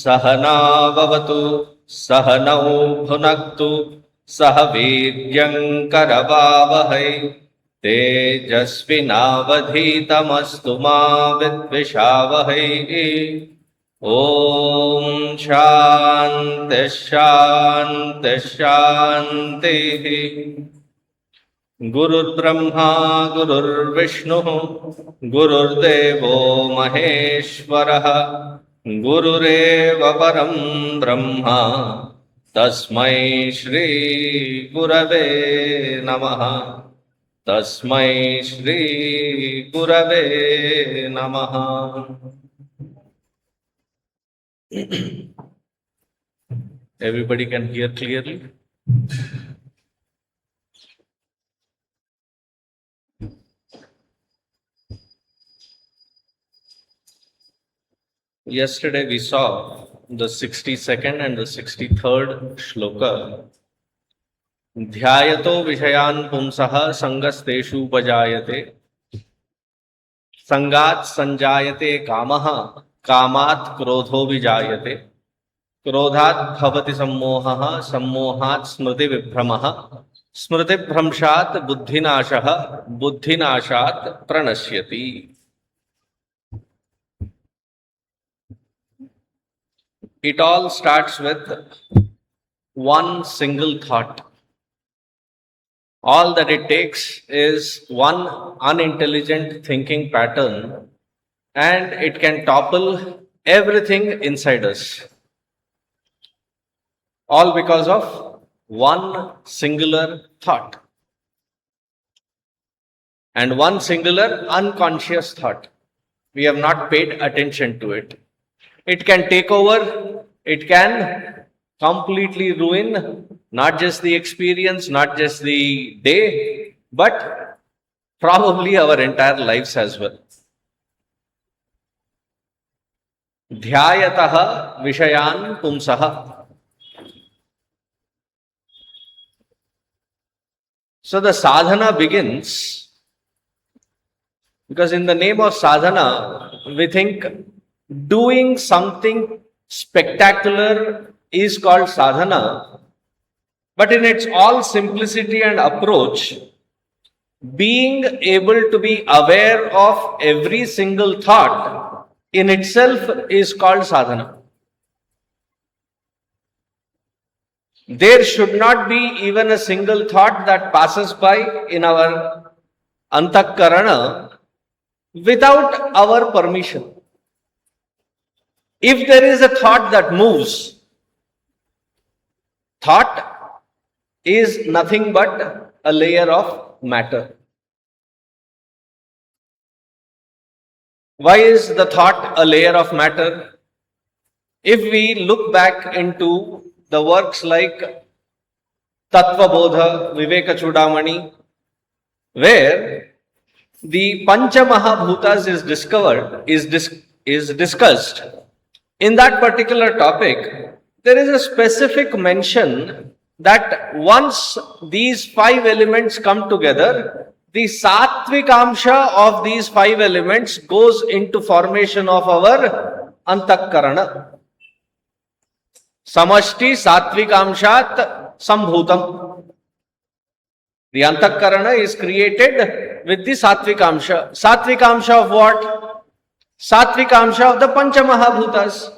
सहना भवतु सहनौ भुनक्तु सह वीर्यङ्करवावहै तेजस्विनावधीतमस्तु मा विद्विषावहै। ॐ शान्तिः शान्तिः शान्तिः। गुरुर्ब्रह्मा गुरुर्विष्णुः गुरुर्देवो महेश्वरः गुरुरेव परं ब्रह्म तस्मै श्री गुरवे नमः। तस्मै श्री गुरवे नमः। Everybody can hear clearly? Yesterday we saw the 62nd and the 63rd shloka. ध्यायतो विषयान् पुंसः संगस्तेषु उपजायते संगात् संजायते कामः कामात् क्रोधो विजायते क्रोधात् भवति सम्मोहः सम्मोहात् स्मृतिविभ्रमः स्मृतिभ्रंशात् बुद्धिनाशः बुद्धिनाशात् प्रणश्यति। It all starts with one single thought. All that it takes is one unintelligent thinking pattern and it can topple everything inside us. All because of one singular thought and one singular unconscious thought. We have not paid attention to it. It can take over, it can completely ruin not just the experience, not just the day, but probably our entire lives as well. Dhyayataha vishayan pumsaha. So the sadhana begins because in the name of sadhana, we think doing something spectacular is called sadhana, but in its all simplicity and approach, being able to be aware of every single thought in itself is called sadhana. There should not be even a single thought that passes by in our antakarana without our permission. If there is a thought that moves, thought is nothing but a layer of matter. Why is the thought a layer of matter? If we look back into the works like Tattva Bodha, Viveka Chudamani, where the Pancha Mahabhutas is discussed, in that particular topic, there is a specific mention that once these five elements come together, the sattvikamsha of these five elements goes into formation of our antakarana. Samashti sattvikamshat sambhutam. The antakarana is created with the sattvikamsha. Sattvikamsha of what? Sattvikamsha of the Pancha Mahabhutas.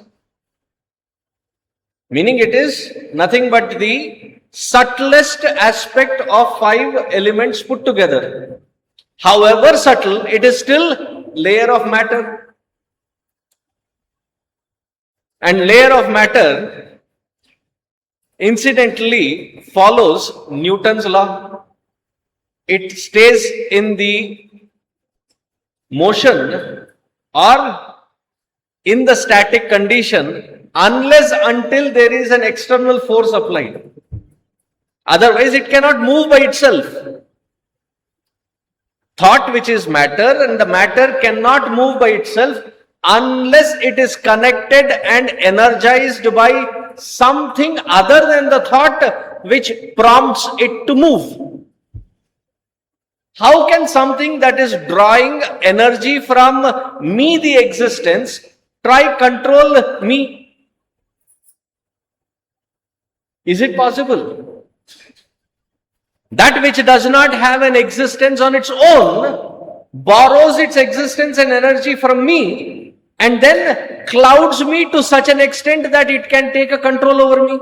Meaning it is nothing but the subtlest aspect of five elements put together. However subtle, it is still layer of matter. And layer of matter incidentally follows Newton's law. It stays in the motion or in the static condition unless until there is an external force applied. Otherwise, it cannot move by itself. Thought, which is matter, and the matter cannot move by itself unless it is connected and energized by something other than the thought which prompts it to move. How can something that is drawing energy from me, the existence, try control me? Is it possible? That which does not have an existence on its own borrows its existence and energy from me and then clouds me to such an extent that it can take a control over me.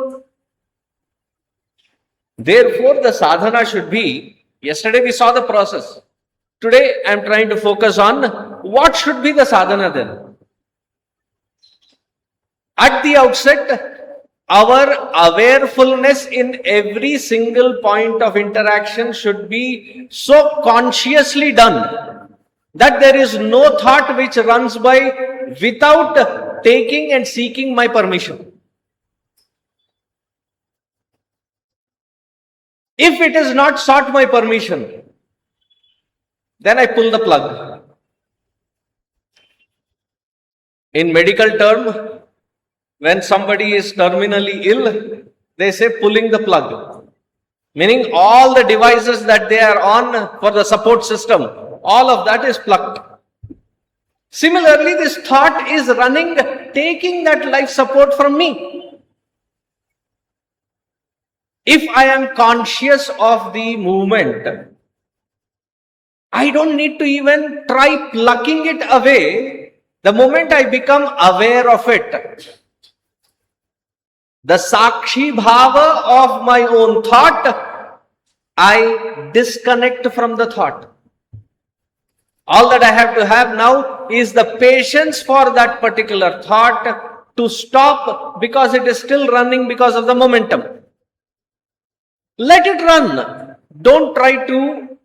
Therefore, the sadhana should be, yesterday we saw the process. Today I am trying to focus on what should be the sadhana then. At the outset, our awarefulness in every single point of interaction should be so consciously done that there is no thought which runs by without taking and seeking my permission. If it is not sought my permission, then I pull the plug. In medical term, when somebody is terminally ill, they say pulling the plug. Meaning all the devices that they are on for the support system, all of that is plugged. Similarly, this thought is running, taking that life support from me. If I am conscious of the movement, I don't need to even try plucking it away. The moment I become aware of it, the sakshi bhava of my own thought, I disconnect from the thought. All that I have to have now is the patience for that particular thought to stop because it is still running because of the momentum. Let it run. Don't try to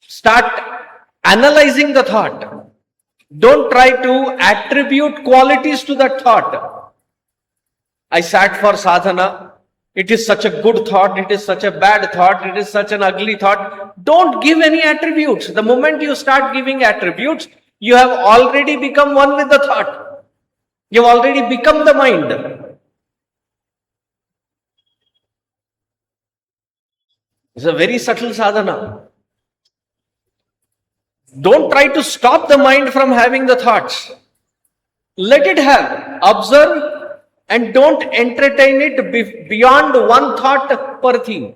start analyzing the thought. Don't try to attribute qualities to that thought. I sat for sadhana. It is such a good thought. It is such a bad thought. It is such an ugly thought. Don't give any attributes. The moment you start giving attributes, you have already become one with the thought. You have already become the mind. It's a very subtle sadhana. Don't try to stop the mind from having the thoughts. Let it have. Observe and don't entertain it beyond one thought per theme.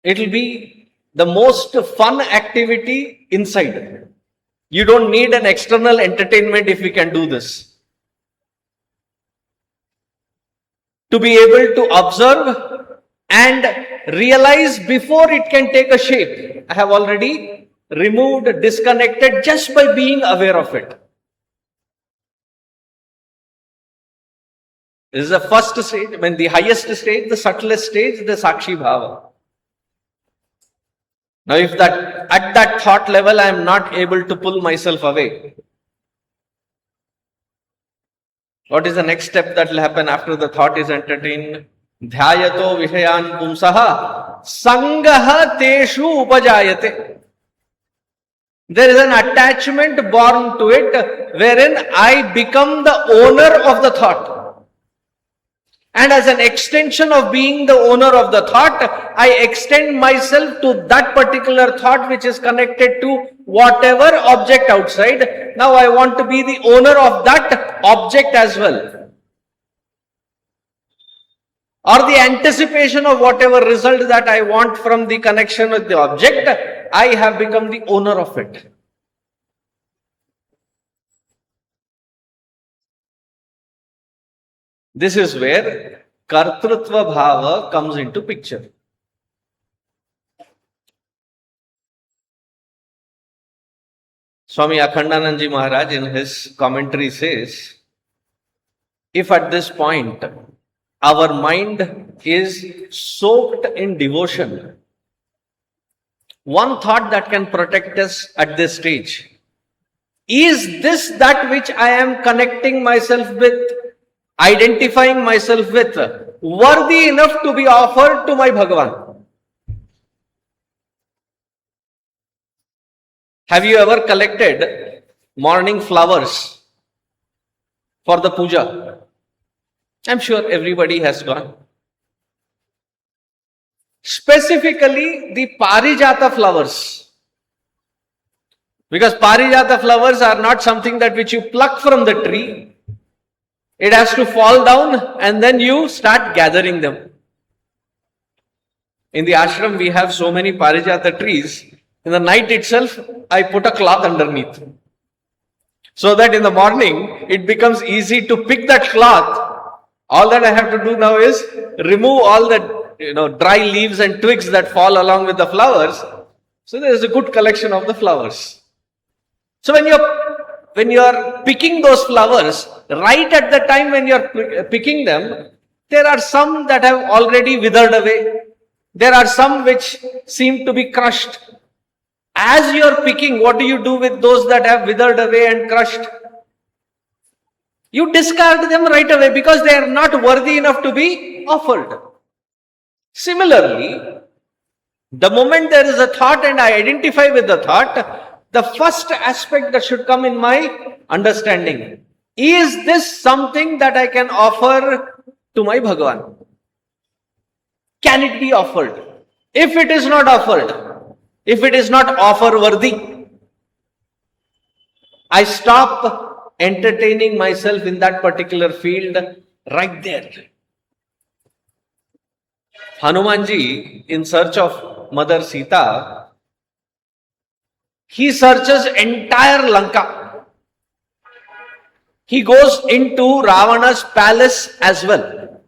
It will be the most fun activity inside. You don't need an external entertainment if we can do this. To be able to observe and realize before it can take a shape. I have already removed, disconnected just by being aware of it. This is the first stage, the highest stage, the subtlest stage, the sakshi bhava. Now if that at that thought level I am not able to pull myself away, what is the next step that will happen after the thought is entertained? Dhyayato vishayan pumsaha sangaha teshu upajayate. There is an attachment born to it wherein I become the owner of the thought. And as an extension of being the owner of the thought, I extend myself to that particular thought which is connected to whatever object outside. Now I want to be the owner of that object as well. Or the anticipation of whatever result that I want from the connection with the object, I have become the owner of it. This is where kartrutva bhava comes into picture. Swami Akhandanandji Maharaj in his commentary says, if at this point our mind is soaked in devotion, one thought that can protect us at this stage, is this that which I am connecting myself with, identifying myself with, worthy enough to be offered to my Bhagavan? Have you ever collected morning flowers for the puja? I'm sure everybody has gone. Specifically the Parijata flowers, Because Parijata flowers are not something that which you pluck from the tree. It has to fall down and then you start gathering them. In the ashram, we have so many Parijata trees. In the night itself, I put a cloth underneath. So that in the morning, it becomes easy to pick that cloth. All that I have to do now is remove all the dry leaves and twigs that fall along with the flowers. So there is a good collection of the flowers. So when you're picking those flowers, right at the time when you're picking them, there are some that have already withered away. There are some which seem to be crushed. As you're picking, what do you do with those that have withered away and crushed? You discard them right away because they are not worthy enough to be offered. Similarly, the moment there is a thought and I identify with the thought, the first aspect that should come in my understanding, is this something that I can offer to my Bhagavan? Can it be offered? If it is not offered, if it is not offer worthy, I stop entertaining myself in that particular field right there. Hanumanji, in search of Mother Sita, he searches entire Lanka. He goes into Ravana's palace as well.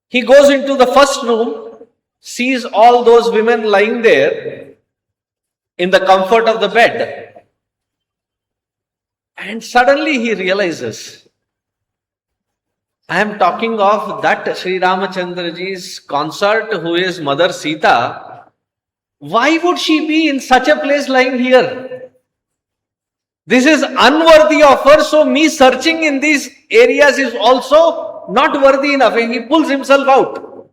He goes into the first room, sees all those women lying there in the comfort of the bed. And suddenly he realizes, I am talking of that Sri Ramachandraji's consort who is Mother Sita. Why would she be in such a place lying here? This is unworthy of her, so me searching in these areas is also not worthy enough, and he pulls himself out.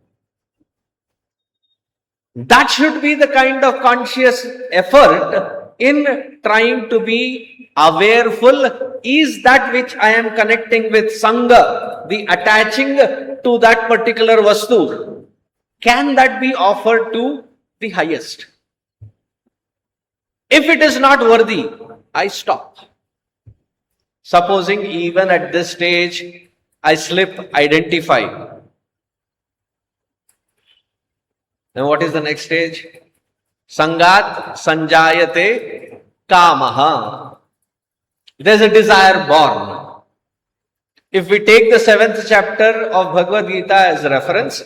That should be the kind of conscious effort in trying to be awareful. Is that which I am connecting with Sangha, the attaching to that particular vastu, can that be offered to the highest? If it is not worthy, I stop. Supposing even at this stage, I slip, identify. Then what is the next stage? Sangat sanjayate kamaha. There's a desire born. If we take the 7th chapter of Bhagavad Gita as reference,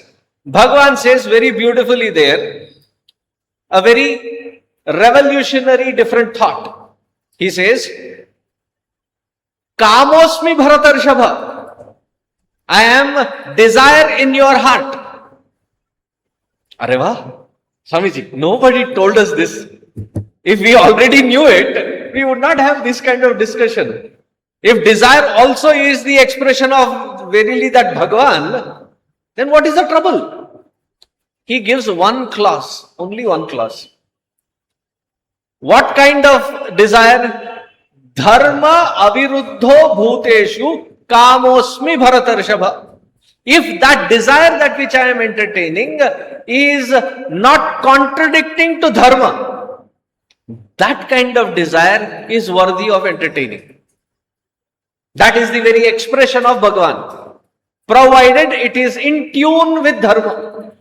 Bhagavan says very beautifully there, a very revolutionary different thought. He says, Kamosmi Bharatarshabha. I am desire in your heart. Areva, Swamiji, nobody told us this. If we already knew it, we would not have this kind of discussion. If desire also is the expression of verily that Bhagavan, then what is the trouble? He gives one clause, only one clause. What kind of desire? Dharma aviruddho bhuteshu kamosmi bharatarshabha. If that desire that which I am entertaining is not contradicting to dharma, that kind of desire is worthy of entertaining. That is the very expression of Bhagavan, provided it is in tune with dharma.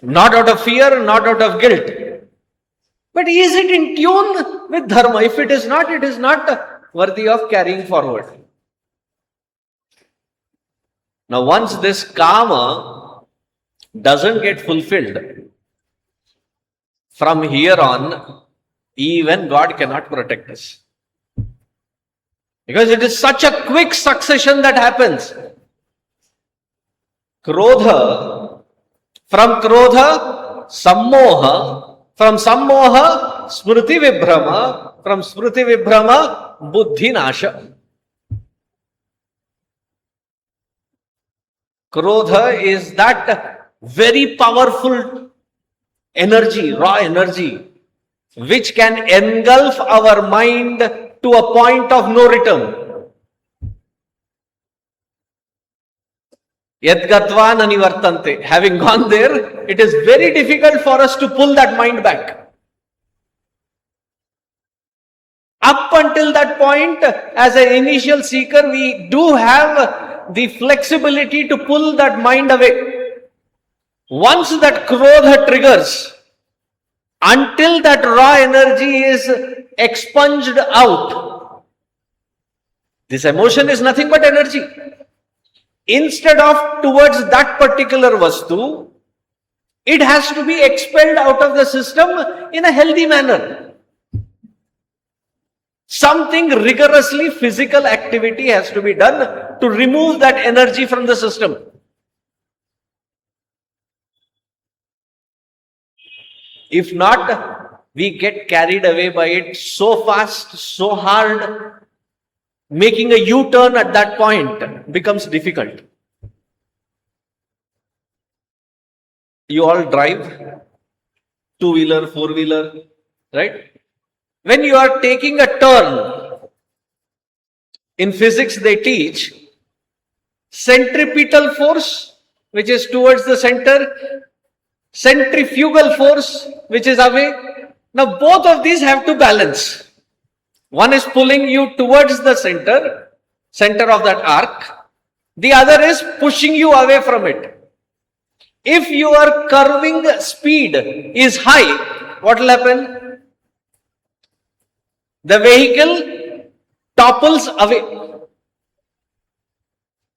Not out of fear, not out of guilt. But is it in tune with dharma? If it is not worthy of carrying forward. Now once this kama doesn't get fulfilled, from here on, even God cannot protect us. Because it is such a quick succession that happens. Krodha, from krodha, sammoha, from sammoha, smriti vibhrama, from smriti vibhrama, buddhi nasha. Krodha is that very powerful energy, raw energy, which can engulf our mind to a point of no return. Yadgatva nanivartante. Having gone there, it is very difficult for us to pull that mind back. Up until that point, as an initial seeker, we do have the flexibility to pull that mind away. Once that krodha triggers, until that raw energy is expunged out, this emotion is nothing but energy. Instead of towards that particular vastu, it has to be expelled out of the system in a healthy manner. Something rigorously physical activity has to be done to remove that energy from the system. If not, we get carried away by it so fast, so hard. Making a U-turn at that point becomes difficult. You all drive, two-wheeler, four-wheeler, right? When you are taking a turn, in physics they teach centripetal force, which is towards the center, centrifugal force, which is away. Now both of these have to balance. One is pulling you towards the center of that arc. The other is pushing you away from it. If your curving speed is high, what will happen? The vehicle topples away.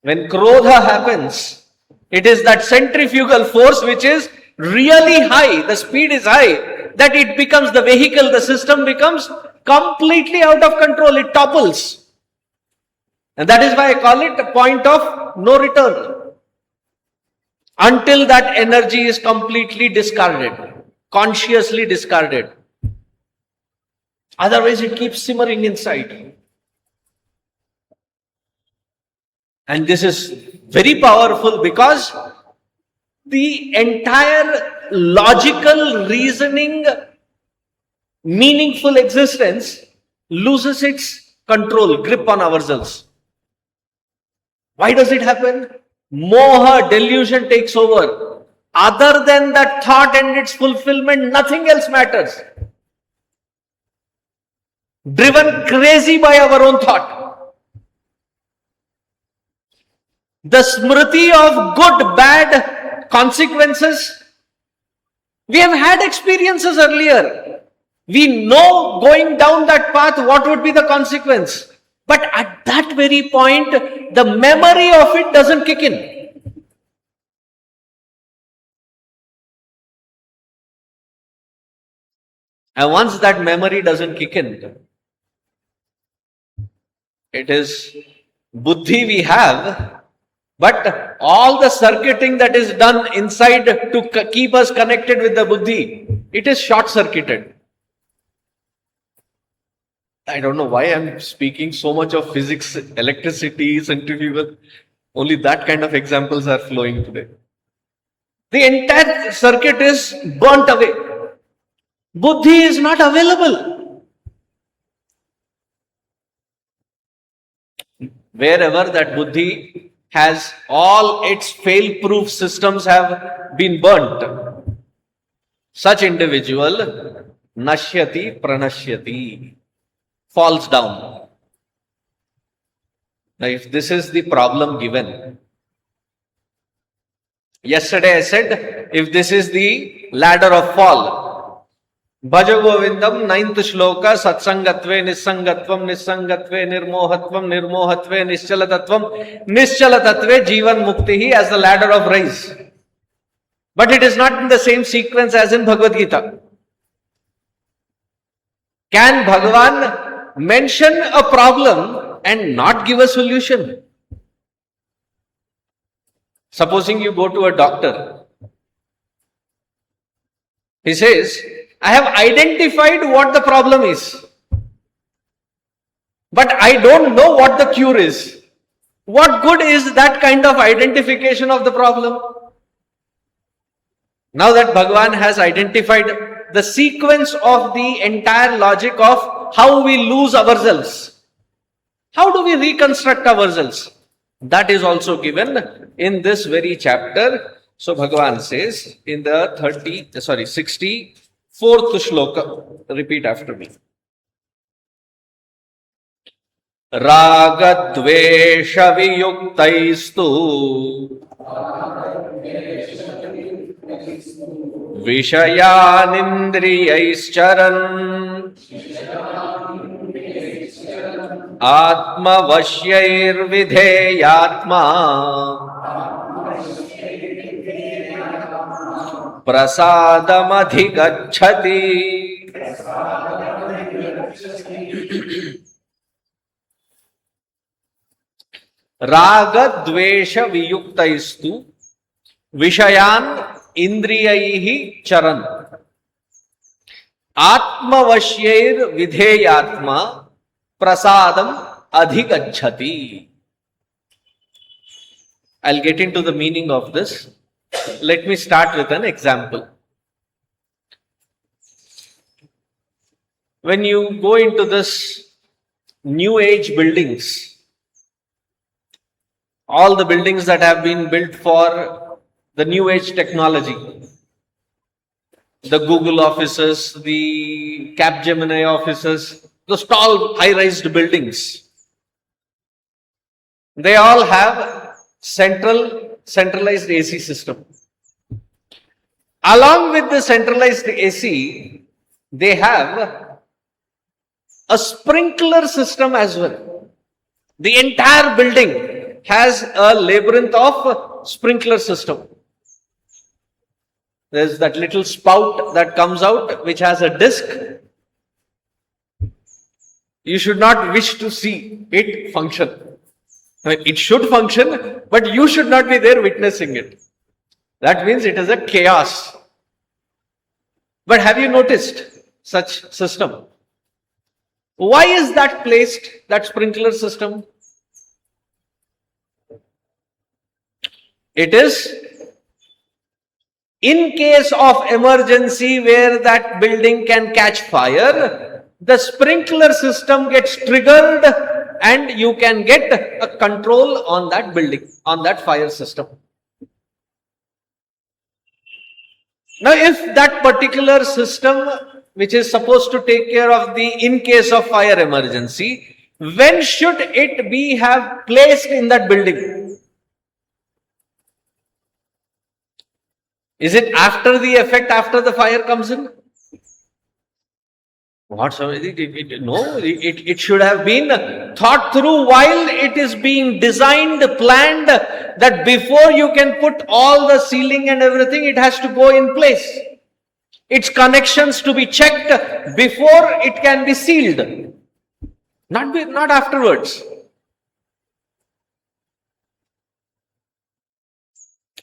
When krodha happens, it is that centrifugal force which is really high, the speed is high, that it becomes the vehicle, the system becomes completely out of control, it topples. And that is why I call it a point of no return. Until that energy is completely discarded, consciously discarded. Otherwise it keeps simmering inside. And this is very powerful because the entire logical reasoning, meaningful existence loses its control, grip on ourselves. Why does it happen? Moha, delusion takes over. Other than that thought and its fulfillment, nothing else matters. Driven crazy by our own thought. The smriti of good, bad consequences, we have had experiences earlier. We know going down that path what would be the consequence. But at that very point, the memory of it doesn't kick in. And once that memory doesn't kick in, it is buddhi we have, but all the circuiting that is done inside to keep us connected with the buddhi, it is short-circuited. I don't know why I'm speaking so much of physics, electricity, centrifugal. Only that kind of examples are flowing today. The entire circuit is burnt away. Buddhi is not available. Wherever that buddhi has all its fail-proof systems have been burnt, such individual nashyati pranashyati, falls down. Now, if this is the problem given, yesterday I said, if this is the ladder of fall, Bhaja Govindam, 9th shloka, Satsangatve, Nissangatvam, Nissangatve, Nirmohatvam, Nirmohatve, Nischalatatvam, Nischalatatve, Jivan Muktihi as the ladder of rise. But it is not in the same sequence as in Bhagavad Gita. Can Bhagavan mention a problem and not give a solution? Supposing you go to a doctor. He says, I have identified what the problem is, but I don't know what the cure is. What good is that kind of identification of the problem? Now that Bhagavan has identified the sequence of the entire logic of how we lose ourselves, how do we reconstruct ourselves? That is also given in this very chapter. So Bhagavan says in the 64th shloka, repeat after me. रागद्वेष वियुक्तैस्तु विषयानिन्द्रियैश्चरन् आत्मवश्यैर्विधेयात्मा प्रसादमधिगच्छति. राग द्वेष वियुक्तैस्तु विषयान इंद्रियैः चरन् आत्मवश्यैर विधेयात्मा प्रसादम अधिगच्छति. I'll get into the meaning of this. Let me start with an example. When you go into this new age buildings, all the buildings that have been built for the new age technology, the Google offices, the Capgemini offices, those tall high-rised buildings, they all have centralized AC system. Along with the centralized AC, they have a sprinkler system as well. The entire building has a labyrinth of sprinkler system. There's that little spout that comes out which has a disc. You should not wish to see it function. I mean, it should function, but you should not be there witnessing it. That means it is a chaos. But have you noticed such system? Why is that placed, that sprinkler system? It is in case of emergency where that building can catch fire, the sprinkler system gets triggered and you can get a control on that building, on that fire system. Now, if that particular system, which is supposed to take care of the in case of fire emergency, when should it be have placed in that building? Is it after the effect, after the fire comes in? What? No, it should have been thought through while it is being designed, planned, that before you can put all the sealing and everything, it has to go in place. Its connections to be checked before it can be sealed, not afterwards.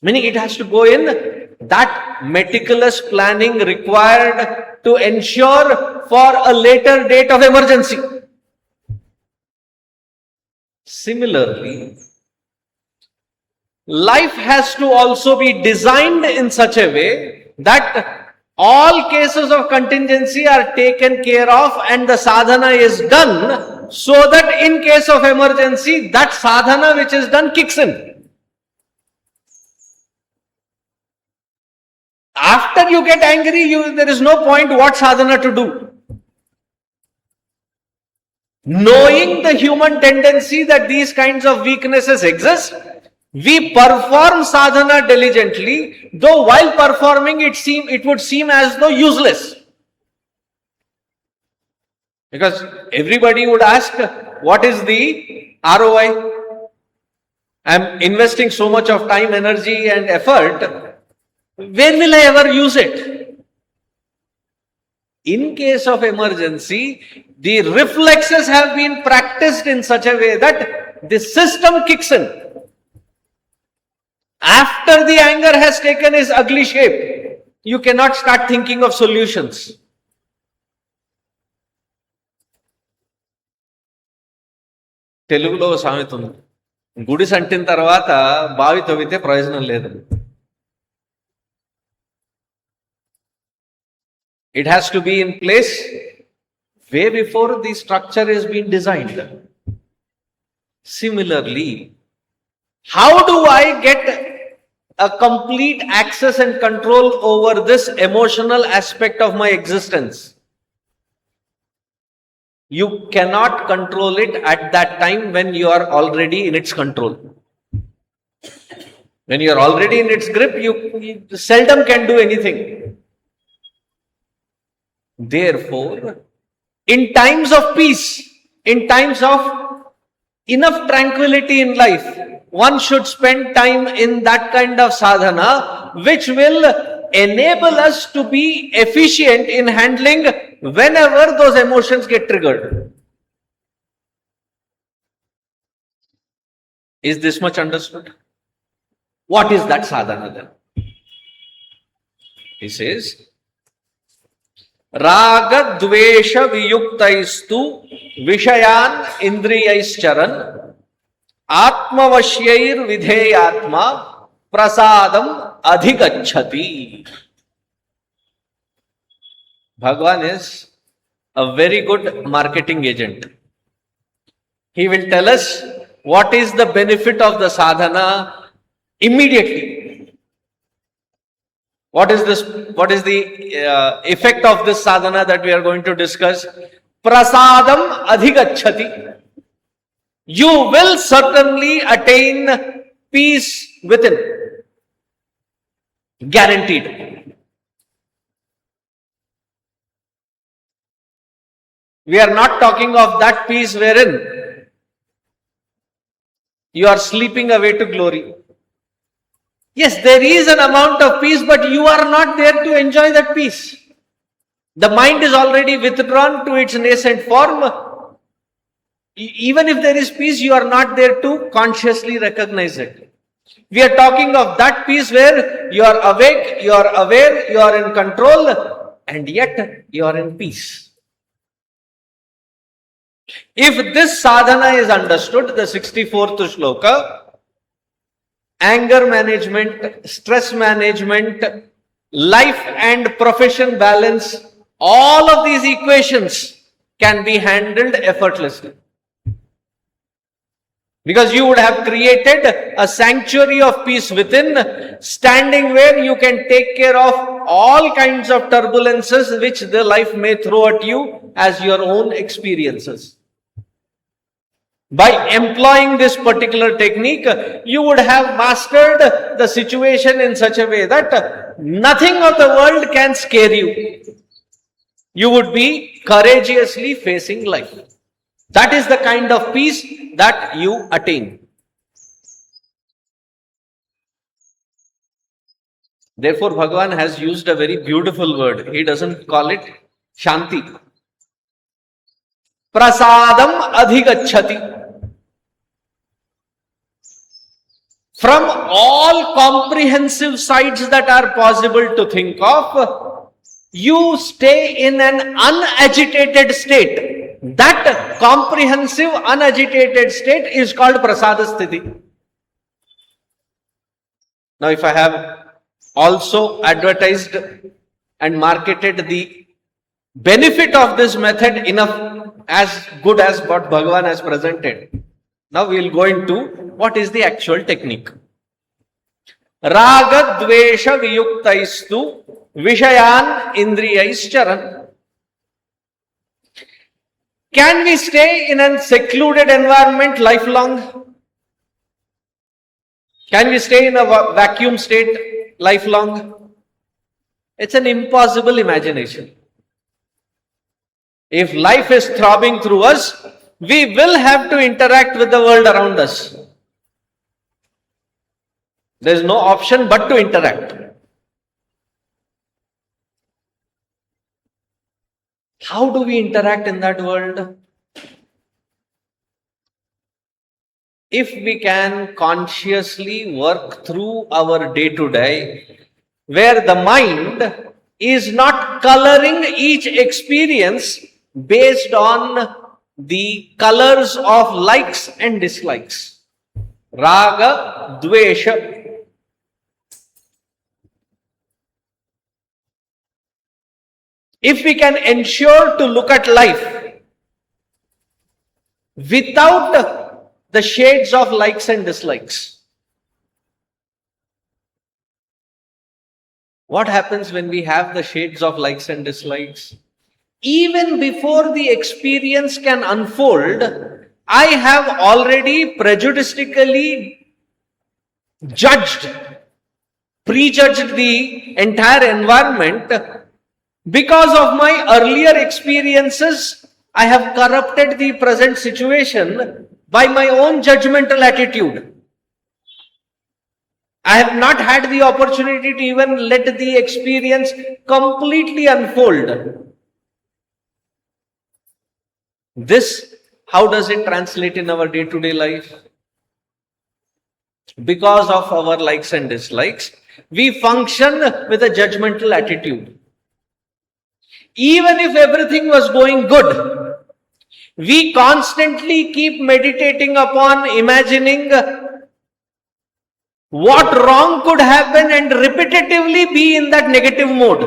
Meaning it has to go in that meticulous planning required to ensure for a later date of emergency. Similarly, life has to also be designed in such a way that all cases of contingency are taken care of and the sadhana is done, so that in case of emergency, that sadhana which is done kicks in. After you get angry, there is no point what sadhana to do. Knowing the human tendency that these kinds of weaknesses exist, we perform sadhana diligently, though while performing it would seem as though useless. Because everybody would ask, what is the ROI? I am investing so much of time, energy and effort. Where will I ever use it? In case of emergency, the reflexes have been practiced in such a way that the system kicks in. After the anger has taken its ugly shape, you cannot start thinking of solutions. తెలుగులో సామెత ఉంది, గుడి సంటిన తర్వాత బావి తవ్వితే ప్రయోజనం లేదు. It has to be in place way before the structure is being designed. Similarly, How do I get a complete access and control over this emotional aspect of my existence? You cannot control it at that time when you are already in its control. When you are already in its grip, you seldom can do anything. Therefore, in times of peace, in times of enough tranquility in life, one should spend time in that kind of sadhana, which will enable us to be efficient in handling whenever those emotions get triggered. Is this much understood? What is that sadhana then? He says, Raga Dvesha Viyuktaistu Vishayan Indriyaischcharan Atmavashyair Vidheyatma Prasadam Adhigachati. Bhagavan is a very good marketing agent. He will tell us what is the benefit of the sadhana immediately. What is this? What is the effect of this sadhana that we are going to discuss? Prasadam adhigachati. You will certainly attain peace within. Guaranteed. We are not talking of that peace wherein you are sleeping away to glory. Yes, there is an amount of peace, but you are not there to enjoy that peace. The mind is already withdrawn to its nascent form. Even if there is peace, you are not there to consciously recognize it. We are talking of that peace where you are awake, you are aware, you are in control, and yet you are in peace. If this sadhana is understood, the 64th shloka, anger management, stress management, life and profession balance, all of these equations can be handled effortlessly. Because you would have created a sanctuary of peace within, standing where you can take care of all kinds of turbulences which the life may throw at you as your own experiences. By employing this particular technique, you would have mastered the situation in such a way that nothing of the world can scare you. You would be courageously facing life. That is the kind of peace that you attain. Therefore, Bhagavan has used a very beautiful word. He doesn't call it Shanti. Prasadam adhigachati. From all comprehensive sides that are possible to think of, you stay in an unagitated state. That comprehensive, unagitated state is called prasada sthiti. Now, if I have also advertised and marketed the benefit of this method enough as good as what Bhagavan has presented, now we will go into what is the actual technique. Raga dvesha viyuktaistu vishayan indriyaischcharan. Can we stay in a secluded environment lifelong? Can we stay in a vacuum state lifelong? It's an impossible imagination. If life is throbbing through us, we will have to interact with the world around us. There is no option but to interact. How do we interact in that world? If we can consciously work through our day-to-day, where the mind is not coloring each experience based on the colors of likes and dislikes. Raga, dvesha. If we can ensure to look at life without the shades of likes and dislikes, What happens when we have the shades of likes and dislikes? Even before the experience can unfold, I have already prejudically judged, prejudged the entire environment. Because of my earlier experiences, I have corrupted the present situation by my own judgmental attitude. I have not had the opportunity to even let the experience completely unfold. This, how does it translate in our day-to-day life? Because of our likes and dislikes, we function with a judgmental attitude. Even if everything was going good, we constantly keep meditating upon imagining what wrong could happen and repetitively be in that negative mode.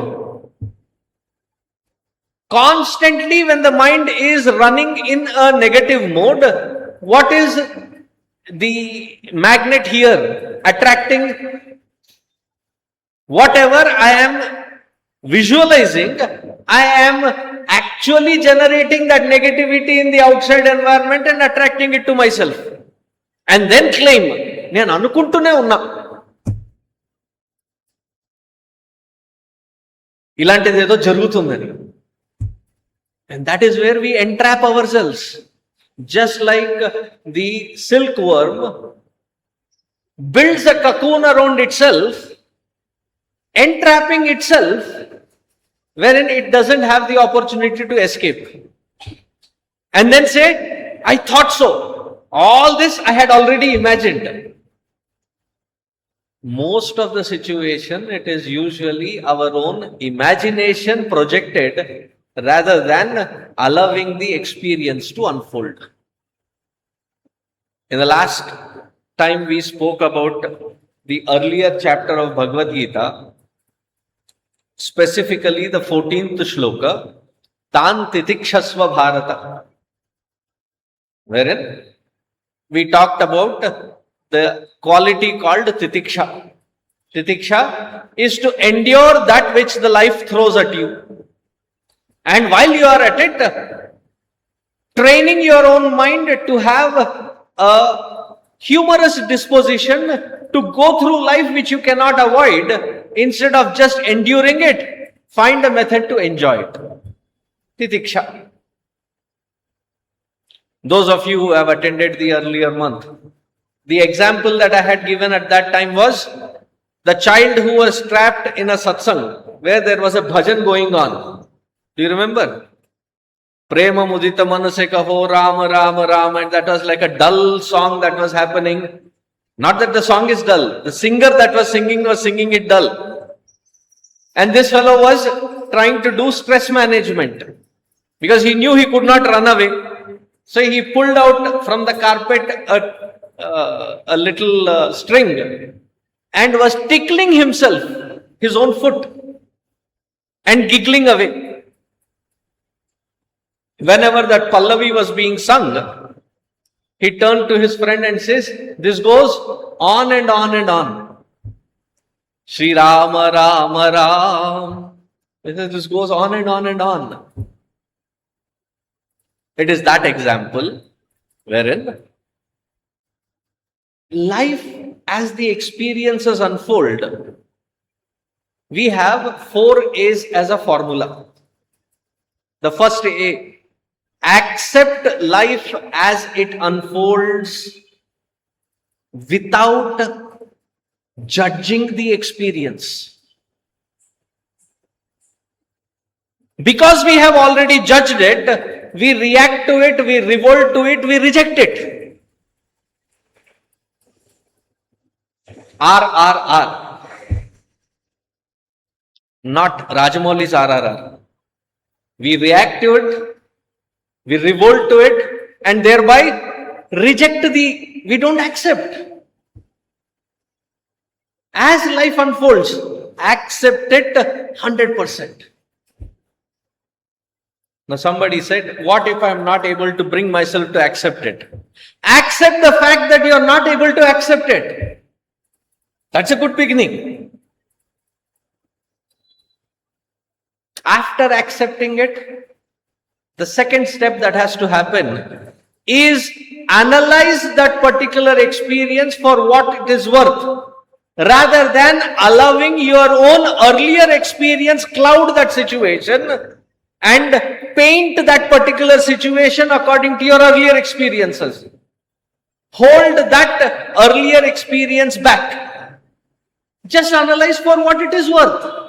Constantly, when the mind is running in a negative mode, what is the magnet here attracting? Whatever I am visualizing, I am actually generating that negativity in the outside environment and attracting it to myself. And then claim, నేను అనుకుంటూనే ఉన్నా. ఇలాంటిది ఏదో జరుగుతుందని. And that is where we entrap ourselves. Just like the silkworm builds a cocoon around itself, entrapping itself, wherein it doesn't have the opportunity to escape. And then say, I thought so. All this I had already imagined. Most of the situation, it is usually our own imagination projected rather than allowing the experience to unfold. In the last time we spoke about the earlier chapter of Bhagavad Gita, specifically the 14th shloka, Tan Titikshasva Bharata, wherein we talked about the quality called Titiksha. Titiksha is to endure that which the life throws at you. And while you are at it, training your own mind to have a humorous disposition to go through life which you cannot avoid, instead of just enduring it, find a method to enjoy it. Titiksha. Those of you who have attended the earlier month, the example that I had given at that time was the child who was trapped in a satsang where there was a bhajan going on. Do you remember? Prema mudita manase kaho Ram Ram Ram, and that was like a dull song that was happening. Not that the song is dull. The singer that was singing it dull. And this fellow was trying to do stress management because he knew he could not run away. So he pulled out from the carpet a little string and was tickling himself, his own foot, and giggling away. Whenever that Pallavi was being sung, he turned to his friend and says, this goes on and on and on. Shri Rama Rama Ram. This goes on and on and on. It is that example wherein life, as the experiences unfold, we have 4 A's as a formula. The first A, accept life as it unfolds without judging the experience. Because we have already judged it, we react to it, we revolt to it, we reject it. RRR. Not Rajamouli's RRR. We react to it, we revolt to it, and thereby reject we don't accept. As life unfolds, accept it 100%. Now somebody said, what if I am not able to bring myself to accept it? Accept the fact that you are not able to accept it. That's a good beginning. After accepting it, the second step that has to happen is analyze that particular experience for what it is worth, rather than allowing your own earlier experience cloud that situation and paint that particular situation according to your earlier experiences. Hold that earlier experience back. Just analyze for what it is worth.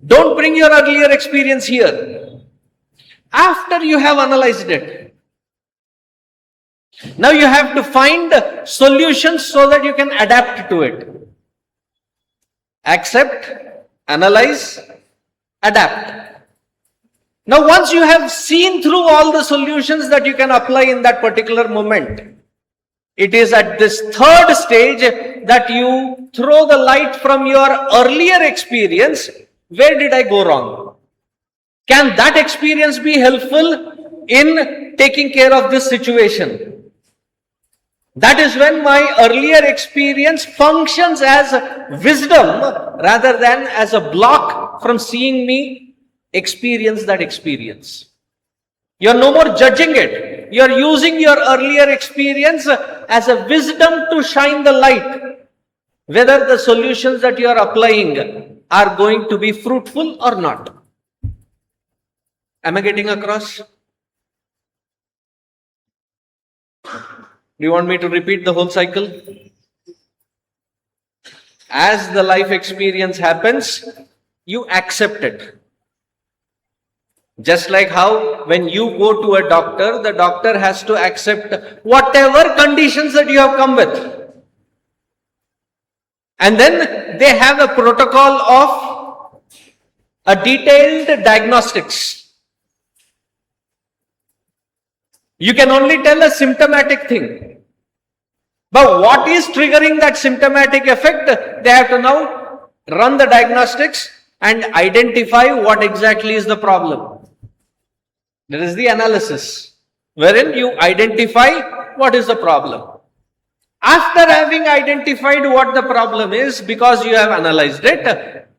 Don't bring your earlier experience here. After you have analyzed it, now you have to find solutions so that you can adapt to it. Accept, analyze, adapt. Now once you have seen through all the solutions that you can apply in that particular moment, it is at this third stage that you throw the light from your earlier experience. Where did I go wrong? Can that experience be helpful in taking care of this situation? That is when my earlier experience functions as wisdom rather than as a block from seeing me experience that experience. You are no more judging it. You are using your earlier experience as a wisdom to shine the light, whether the solutions that you are applying are going to be fruitful or not. Am I getting across? Do you want me to repeat the whole cycle? As the life experience happens, you accept it. Just like how when you go to a doctor, the doctor has to accept whatever conditions that you have come with. And then they have a protocol of a detailed diagnostics. You can only tell a symptomatic thing. But what is triggering that symptomatic effect? They have to now run the diagnostics and identify what exactly is the problem. There is the analysis, wherein you identify what is the problem. After having identified what the problem is, because you have analyzed it,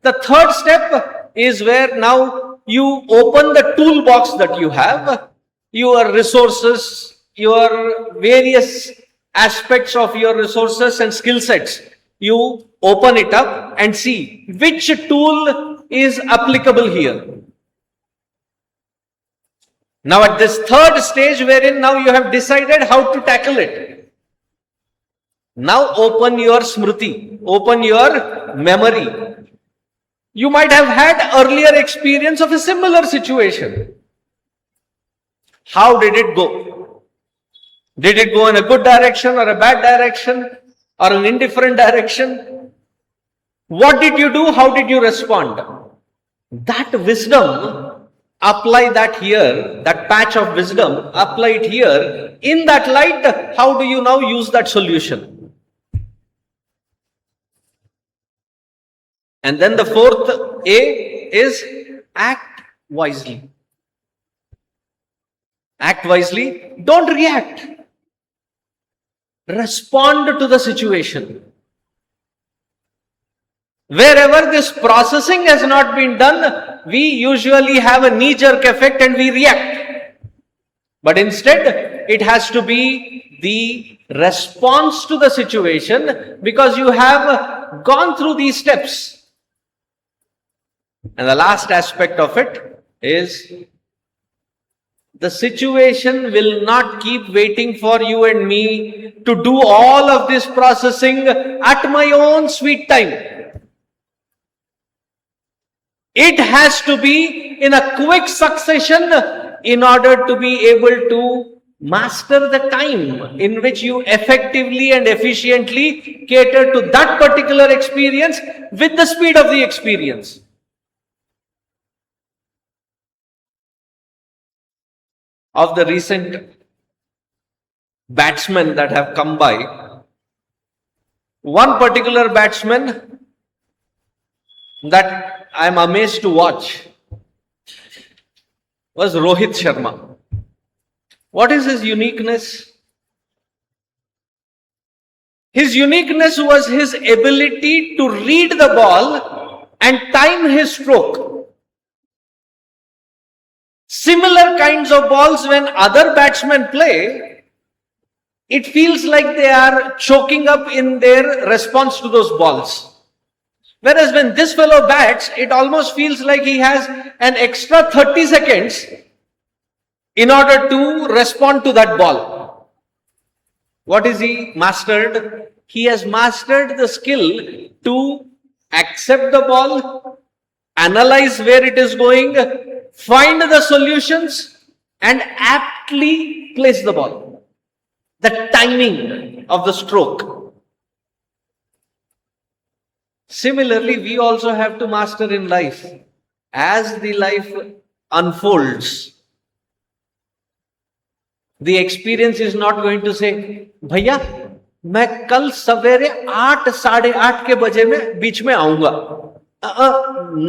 the third step is where now you open the toolbox that you have, your resources, your various aspects of your resources and skill sets. You open it up and see which tool is applicable here. Now at this third stage wherein now you have decided how to tackle it. Now open your smriti, open your memory. You might have had earlier experience of a similar situation. How did it go? Did it go in a good direction or a bad direction or an indifferent direction? What did you do? How did you respond? That wisdom, apply that here, that patch of wisdom, apply it here. In that light, how do you now use that solution? And then the fourth A is act wisely. Act wisely. Don't react. Respond to the situation. Wherever this processing has not been done, we usually have a knee-jerk effect and we react. But instead, it has to be the response to the situation because you have gone through these steps. And the last aspect of it is the situation will not keep waiting for you and me to do all of this processing at my own sweet time. It has to be in a quick succession in order to be able to master the time in which you effectively and efficiently cater to that particular experience with the speed of the experience. Of the recent batsmen that have come by, one particular batsman that I am amazed to watch was Rohit Sharma. What is his uniqueness? His uniqueness was his ability to read the ball and time his stroke. Similar kinds of balls, when other batsmen play, it feels like they are choking up in their response to those balls. Whereas when this fellow bats, it almost feels like he has an extra 30 seconds in order to respond to that ball. What is he mastered? He has mastered the skill to accept the ball, analyze where it is going, find the solutions, and aptly place the ball. The timing of the stroke. Similarly, we also have to master in life. As the life unfolds, the experience is not going to say, भैया मैं कल सवेरे 8 साढ़े 8 के बजे में बीच में आऊंगा.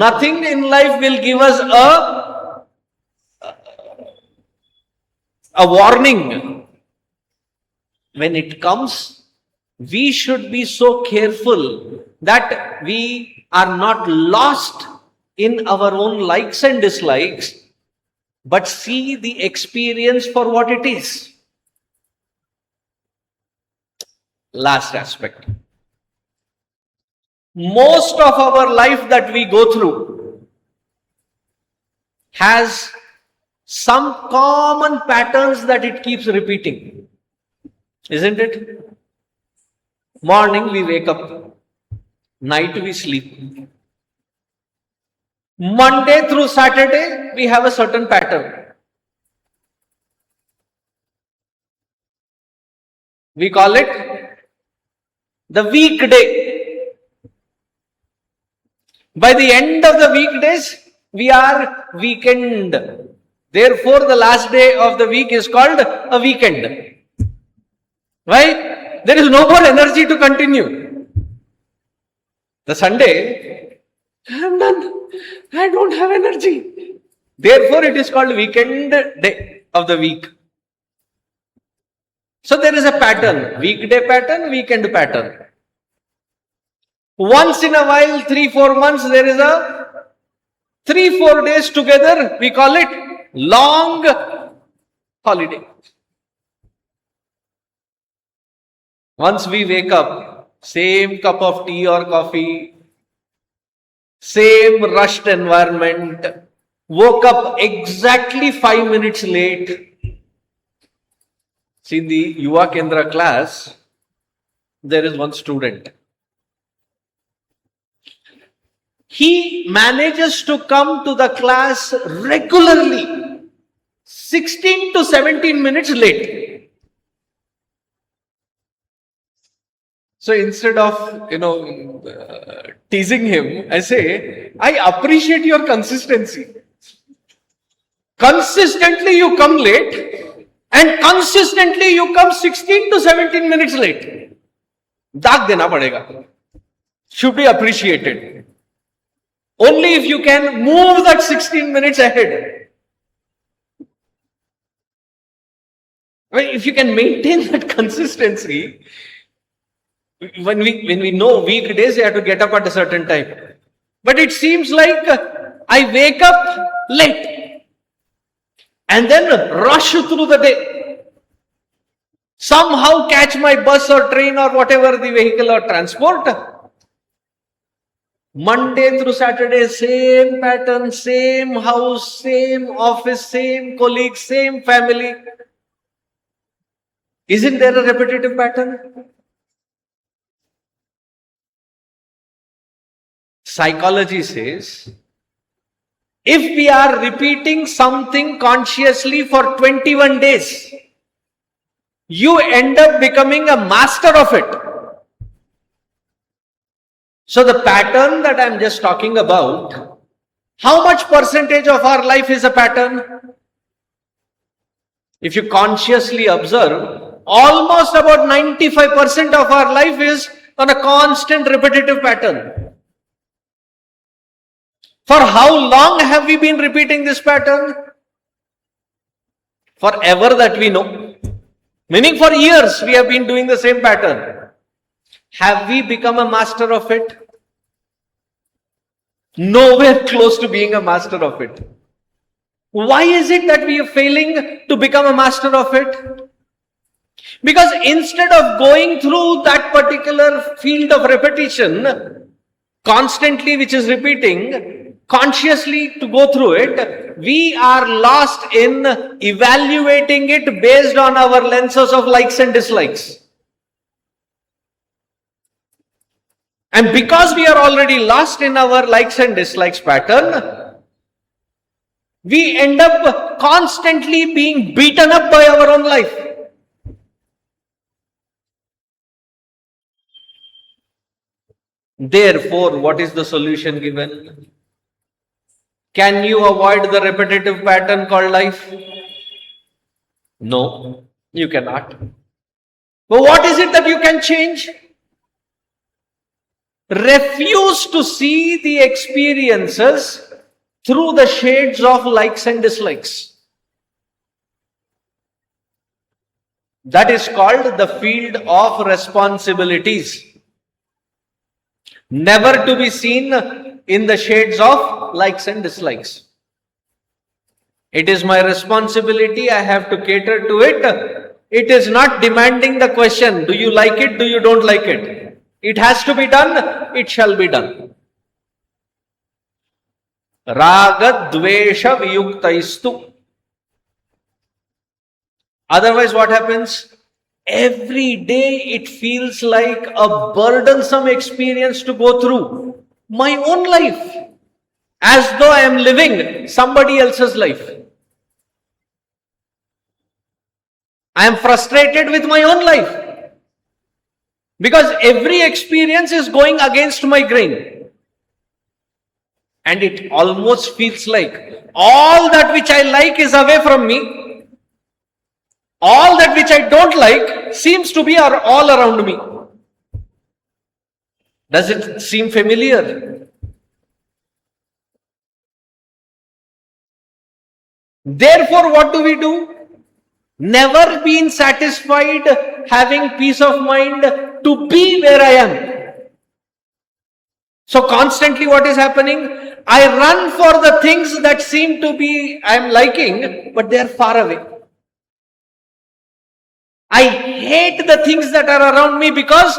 Nothing in life will give us a warning. When it comes, we should be so careful that we are not lost in our own likes and dislikes, but see the experience for what it is. Last aspect. Most of our life that we go through has some common patterns that it keeps repeating. Isn't it? Morning we wake up, night we sleep. Monday through Saturday we have a certain pattern. We call it the weekday. By the end of the weekdays, we are weekend. Therefore, the last day of the week is called a weekend. Right? There is no more energy to continue. The Sunday, I'm done. I don't have energy. Therefore, it is called weekend day of the week. So there is a pattern, weekday pattern, weekend pattern. Once in a while, 3-4 months, there is a 3-4 days together, we call it long holiday. Once we wake up, same cup of tea or coffee, same rushed environment, woke up exactly 5 minutes late. See, in the Yuva Kendra class, there is one student. He manages to come to the class regularly, 16 to 17 minutes late. So instead of, teasing him, I say, I appreciate your consistency. Consistently you come late and consistently you come 16 to 17 minutes late. Daag dena padega. Should be appreciated. Only if you can move that 16 minutes ahead. If you can maintain that consistency, when we know weekdays, you have to get up at a certain time. But it seems like I wake up late and then rush through the day. Somehow catch my bus or train or whatever the vehicle or transport. Monday through Saturday, same pattern, same house, same office, same colleagues, same family. Isn't there a repetitive pattern? Psychology says, if we are repeating something consciously for 21 days, you end up becoming a master of it. So the pattern that I'm just talking about, how much percentage of our life is a pattern? If you consciously observe, almost about 95% of our life is on a constant repetitive pattern. For how long have we been repeating this pattern? Forever that we know. Meaning for years we have been doing the same pattern. Have we become a master of it? Nowhere close to being a master of it. Why is it that we are failing to become a master of it? Because instead of going through that particular field of repetition, constantly, which is repeating, consciously to go through it, we are lost in evaluating it based on our lenses of likes and dislikes. And because we are already lost in our likes and dislikes pattern, we end up constantly being beaten up by our own life. Therefore, what is the solution given? Can you avoid the repetitive pattern called life? No, you cannot. But what is it that you can change? Refuse to see the experiences through the shades of likes and dislikes. That is called the field of responsibilities. Never to be seen in the shades of likes and dislikes. It is my responsibility, I have to cater to it. It is not demanding the question, do you like it, do you don't like it? It has to be done, it shall be done. Raga dvesha viyuktaistu. Otherwise, what happens? Every day it feels like a burdensome experience to go through. My own life. As though I am living somebody else's life. I am frustrated with my own life. Because every experience is going against my grain. And it almost feels like all that which I like is away from me. All that which I don't like seems to be all around me. Does it seem familiar? Therefore, what do? Never been satisfied having peace of mind to be where I am. So constantly what is happening? I run for the things that seem to be I am liking, but they are far away. I hate the things that are around me because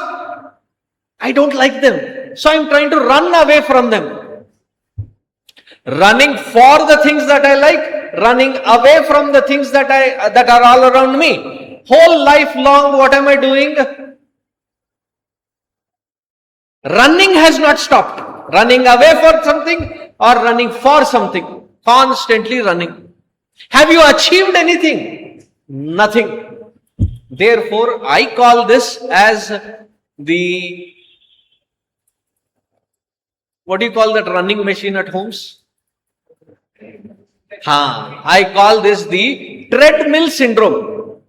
I don't like them. So I'm trying to run away from them. Running for the things that I like, running away from the things that are all around me. Whole life long, what am I doing? Running has not stopped. Running away for something or running for something. Constantly running. Have you achieved anything? Nothing. Therefore, I call this as the, what do you call that running machine at homes? I call this the treadmill syndrome.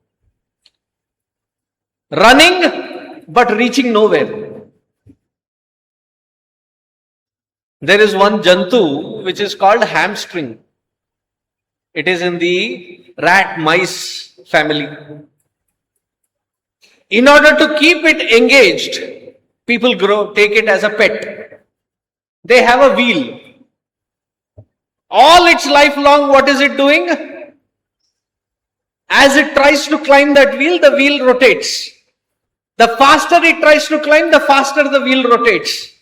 Running, but reaching nowhere. There is one jantu which is called hamstring. It is in the rat mice family. In order to keep it engaged, people take it as a pet. They have a wheel. All its life long, what is it doing? As it tries to climb that wheel, the wheel rotates. The faster it tries to climb, the faster the wheel rotates.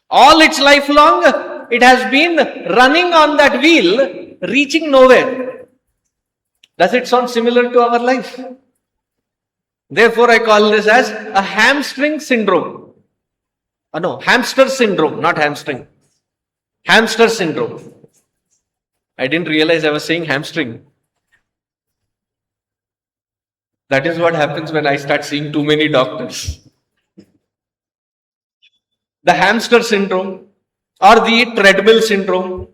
All its life long, it has been running on that wheel, reaching nowhere. Does it sound similar to our life? Therefore, I call this as a hamstring syndrome. No, hamster syndrome, not hamstring. Hamster syndrome. I didn't realize I was saying hamstring. That is what happens when I start seeing too many doctors. The hamster syndrome or the treadmill syndrome.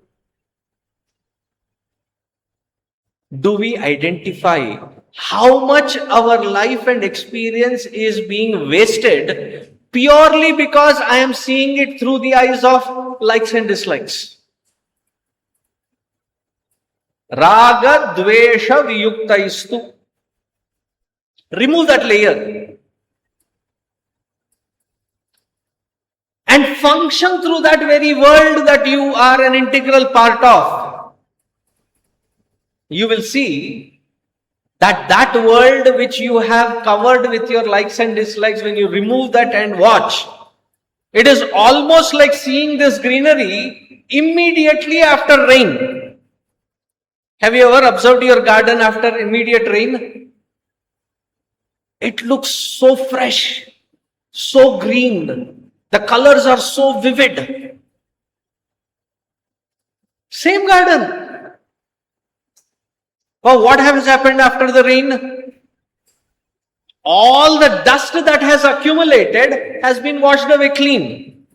Do we identify how much our life and experience is being wasted purely because I am seeing it through the eyes of likes and dislikes? Raga dvesha viyuktaistu. Remove that layer. and function through that very world that you are an integral part of, you will see that world which you have covered with your likes and dislikes, when you remove that and watch, it is almost like seeing this greenery immediately after rain. Have you ever observed your garden after immediate rain? It looks so fresh, so green. The colors are so vivid. Same garden. But what has happened after the rain? All the dust that has accumulated has been washed away clean.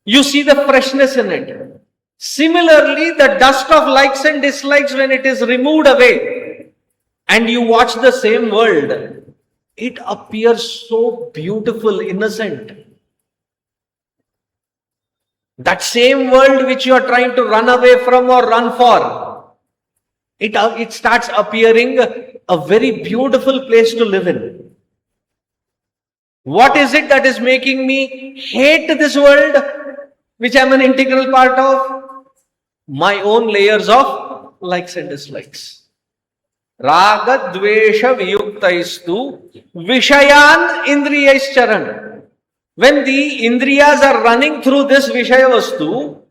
You see the freshness in it. Similarly, the dust of likes and dislikes, when it is removed away and you watch the same world, it appears so beautiful, innocent. That same world which you are trying to run away from or run for, it starts appearing a very beautiful place to live in. What is it that is making me hate this world which I am an integral part of? My own layers of likes and dislikes. Raga dvesha viyuktaistu vishayan indriyaischcharan. When the indriyas are running through this vishaya vastu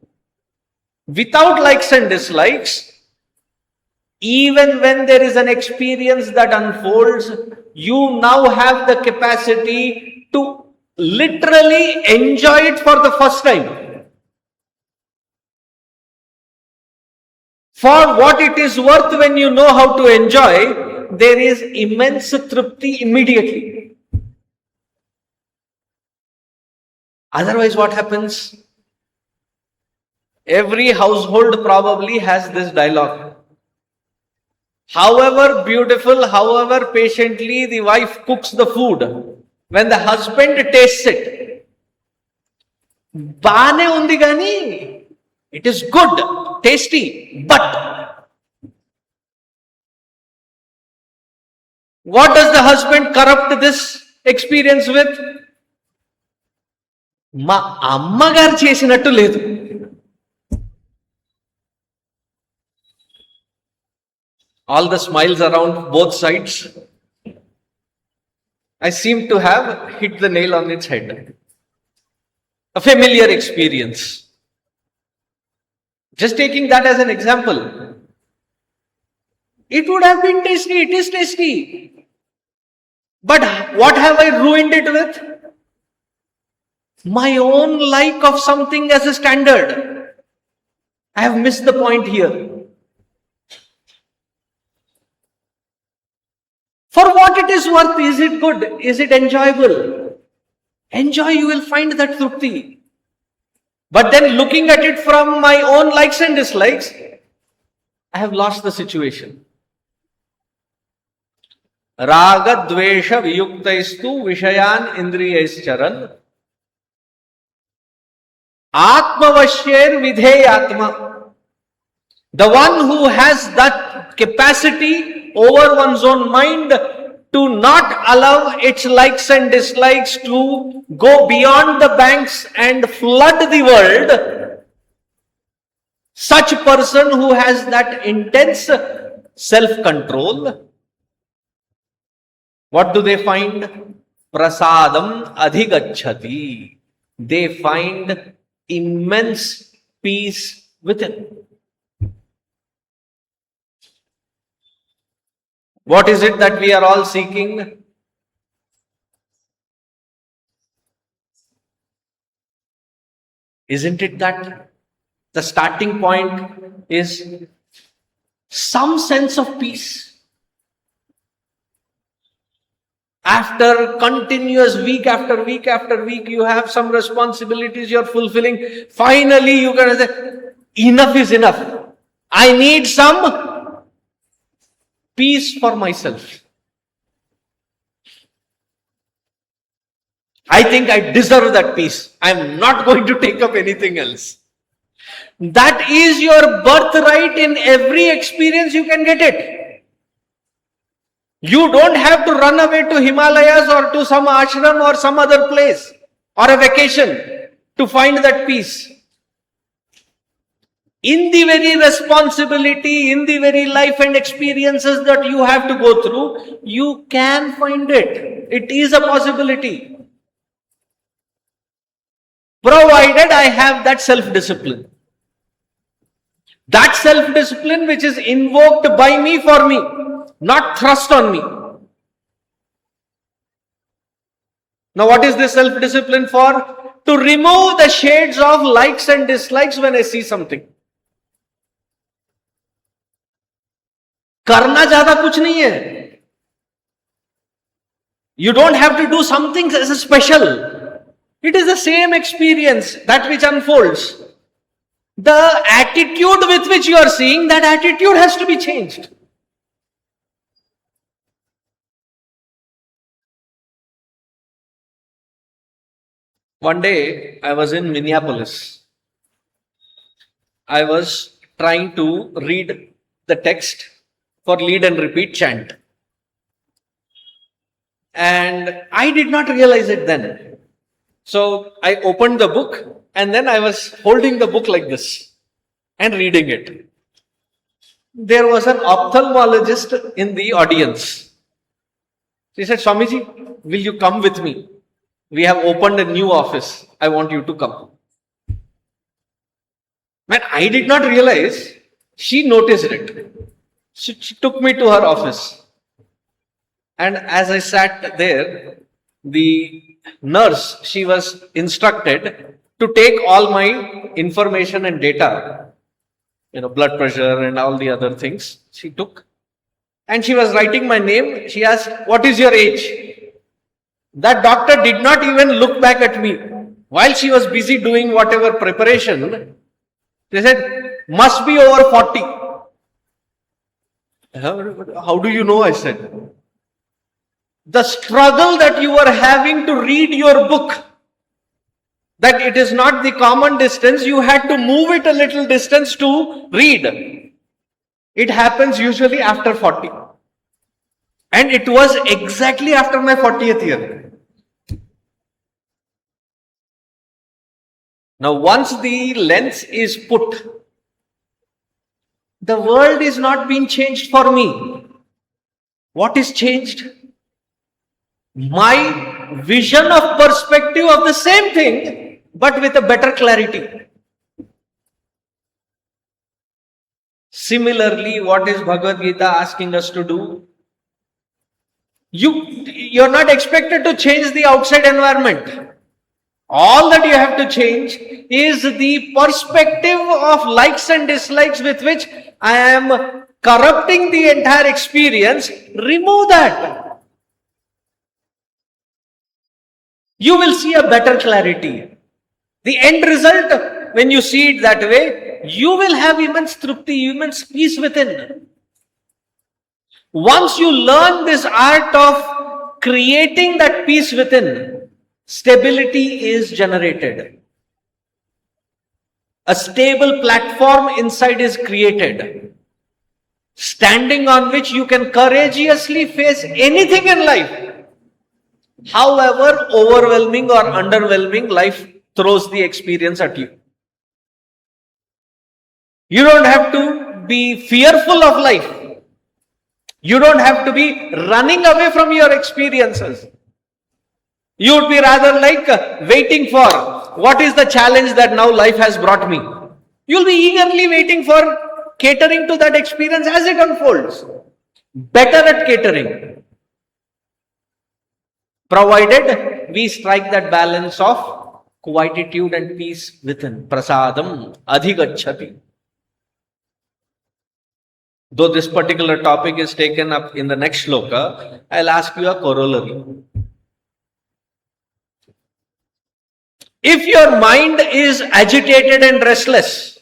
without likes and dislikes, even when there is an experience that unfolds, you now have the capacity to literally enjoy it for the first time. For what it is worth, when you know how to enjoy, there is immense tripti immediately. Otherwise, what happens? Every household probably has this dialogue. However beautiful, however patiently the wife cooks the food, when the husband tastes it, baane undi gani, it is good, tasty, but what does the husband corrupt this experience with? Ma amma garu chesinattu ledu. All the smiles around both sides, I seem to have hit the nail on its head. A familiar experience. Just taking that as an example. It would have been tasty, it is tasty. But what have I ruined it with? My own like of something as a standard. I have missed the point here. For what it is worth, is it good? Is it enjoyable? Enjoy, you will find that trupti. But then looking at it from my own likes and dislikes, I have lost the situation. Raga dvesha viyuktaistu vishayan indriyaischcharan atmavashyer vidheyatma. The one who has that capacity over one's own mind to not allow its likes and dislikes to go beyond the banks and flood the world, such person who has that intense self-control, what do they find? Prasadam adhigacchati. They find immense peace within. What is it that we are all seeking? Isn't it that the starting point is some sense of peace? After continuous week after week after week, you have some responsibilities you're fulfilling. Finally, you're going to say, enough is enough. I need some peace for myself. I think I deserve that peace. I'm not going to take up anything else. That is your birthright. In every experience you can get it. You don't have to run away to Himalayas or to some ashram or some other place or a vacation to find that peace. In the very responsibility, in the very life and experiences that you have to go through, you can find it. It is a possibility. Provided I have that self-discipline. That self-discipline which is invoked by me for me, not thrust on me. Now what is this self-discipline for? To remove the shades of likes and dislikes when I see something. करना ज्यादा कुछ नहीं है. You don't have to do something as a special. It is the same experience, that which unfolds. The attitude with which you are seeing, that attitude has to be changed. One day, I was in Minneapolis. I was trying to read the text for lead and repeat chant. And I did not realize it then. So I opened the book and then I was holding the book like this and reading it. There was an ophthalmologist in the audience. She said, Swamiji, will you come with me? We have opened a new office. I want you to come. When I did not realize, she noticed it. She took me to her office. And as I sat there, the nurse, she was instructed to take all my information and data, blood pressure and all the other things. She took. And she was writing my name. She asked, what is your age? That doctor did not even look back at me. While she was busy doing whatever preparation, they said, must be over 40. How do you know? I said. The struggle that you are having to read your book, that it is not the common distance, you had to move it a little distance to read. It happens usually after 40. And it was exactly after my 40th year. Now, once the lens is put, the world is not being changed for me. What is changed? My vision of perspective of the same thing, but with a better clarity. Similarly, what is Bhagavad Gita asking us to do? You're not expected to change the outside environment. All that you have to change is the perspective of likes and dislikes with which I am corrupting the entire experience. Remove that. You will see a better clarity. The end result, when you see it that way, you will have immense trupti, immense peace within. Once you learn this art of creating that peace within, stability is generated. A stable platform inside is created, standing on which you can courageously face anything in life. However overwhelming or underwhelming life throws the experience at you. You don't have to be fearful of life. You don't have to be running away from your experiences. You would be rather like waiting for what is the challenge that now life has brought me. You'll be eagerly waiting for catering to that experience as it unfolds. Better at catering. Provided we strike that balance of quietude and peace within. Prasadam adhigacchati. Though this particular topic is taken up in the next shloka, I'll ask you a corollary. If your mind is agitated and restless,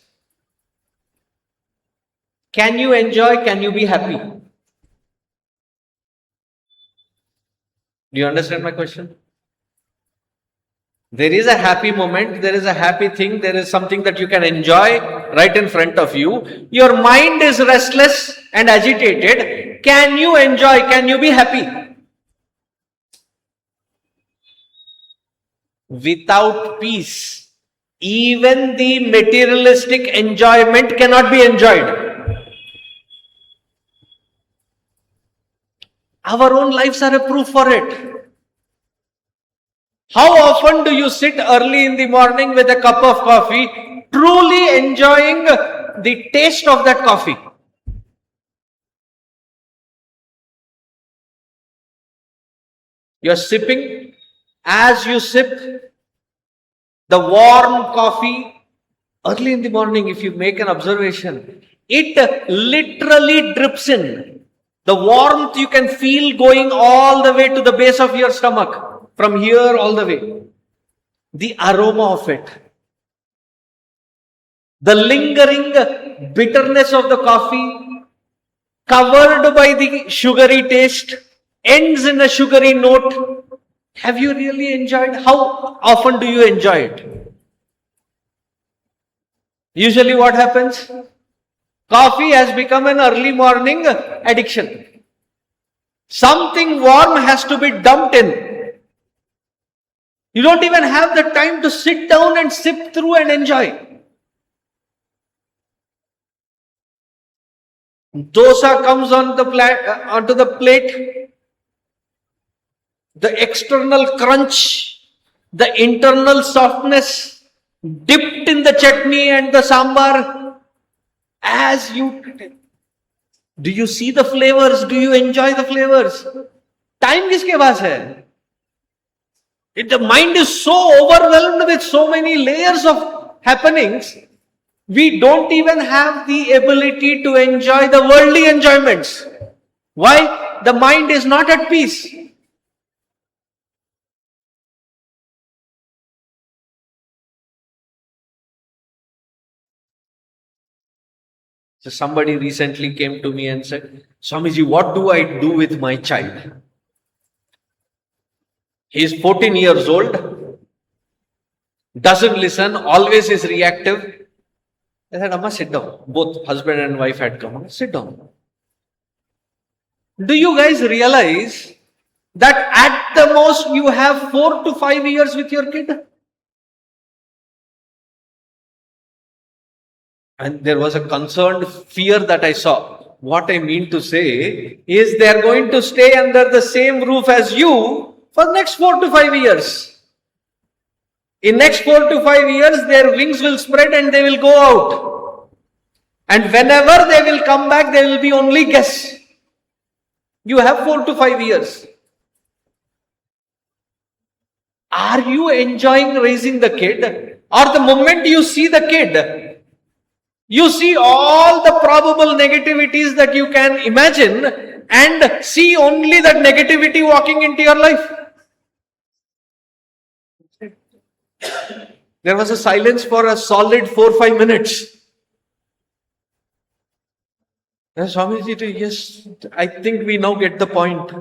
can you enjoy, can you be happy? Do you understand my question? There is a happy moment, there is a happy thing, there is something that you can enjoy right in front of you. Your mind is restless and agitated. Can you enjoy? Can you be happy? Without peace, Even the materialistic enjoyment cannot be enjoyed. Our own lives are a proof for it. How often do you sit early in the morning with a cup of coffee, truly enjoying the taste of that coffee? You're sipping. As you sip the warm coffee early in the morning, if you make an observation, it literally drips in. The warmth you can feel going all the way to the base of your stomach, from here all the way. The aroma of it. The lingering bitterness of the coffee, covered by the sugary taste, ends in a sugary note. Have you really enjoyed? How often do you enjoy it? Usually what happens? Coffee has become an early morning addiction. Something warm has to be dumped in. You don't even have the time to sit down and sip through and enjoy. Dosa comes on onto the plate. The external crunch, the internal softness, dipped in the chutney and the sambar. As you do, you see the flavors? Do you enjoy the flavors? Time kiske paas hai? The mind is so overwhelmed with so many layers of happenings. We don't even have the ability to enjoy the worldly enjoyments. Why? The mind is not at peace. So somebody recently came to me and said, Swamiji, what do I do with my child? He is 14 years old, doesn't listen, always is reactive. I said, Amma, sit down. Both husband and wife had come. Sit down. Do you guys realize that at the most you have 4 to 5 years with your kid? And there was a concerned fear that I saw. What I mean to say is they are going to stay under the same roof as you for the next 4 to 5 years. In next 4 to 5 years, their wings will spread and they will go out. And whenever they will come back, they will be only guests. You have 4 to 5 years. Are you enjoying raising the kid? Or the moment you see the kid, you see all the probable negativities that you can imagine and see only that negativity walking into your life? There was a silence for a solid 4-5 minutes. And Swamiji, yes, I think we now get the point.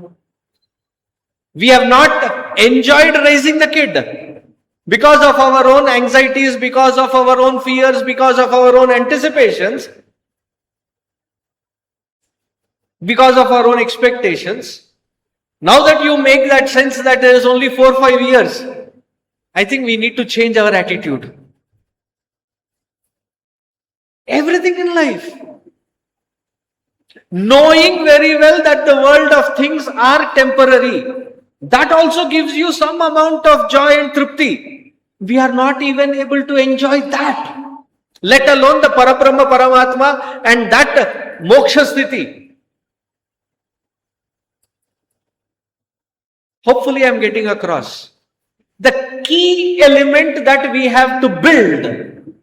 We have not enjoyed raising the kid because of our own anxieties, because of our own fears, because of our own anticipations, because of our own expectations. Now that you make that sense that there is only 4-5 years, I think we need to change our attitude. Everything in life. Knowing very well that the world of things are temporary, that also gives you some amount of joy and tripti. We are not even able to enjoy that, let alone the Parabrahma Paramatma and that moksha sthiti. Hopefully I am getting across. The key element that we have to build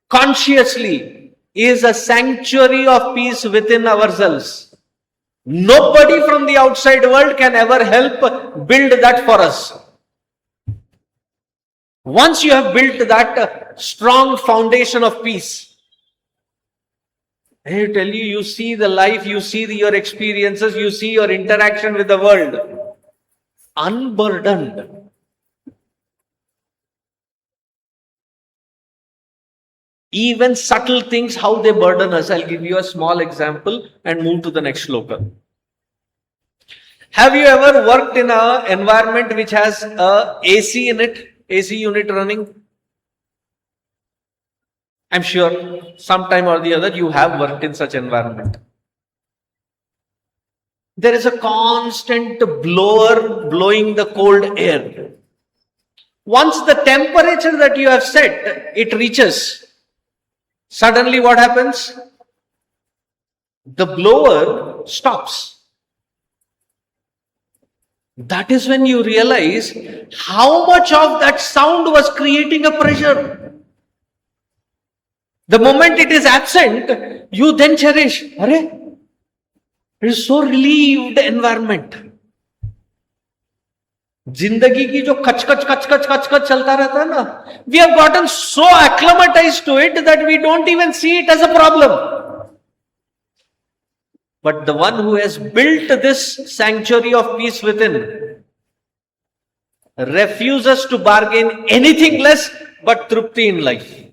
consciously is a sanctuary of peace within ourselves. Nobody from the outside world can ever help build that for us. Once you have built that strong foundation of peace, I tell you, you see the life, you see your experiences, you see your interaction with the world unburdened. Even subtle things, how they burden us. I'll give you a small example and move to the next sloka. Have you ever worked in an environment which has a AC in it? AC unit running? I'm sure sometime or the other you have worked in such environment. There is a constant blower blowing the cold air. Once the temperature that you have set, it reaches. Suddenly what happens? The blower stops. That is when you realize how much of that sound was creating a pressure. The moment it is absent, you then cherish. Arey, it is so relieved environment. जिंदगी की जो खचखच खचखच खचखच चलता रहता है ना, we have gotten so acclimatized to it that we don't even see it as a problem. But the one who has built this sanctuary of peace within refuses to bargain anything less but trupti in life.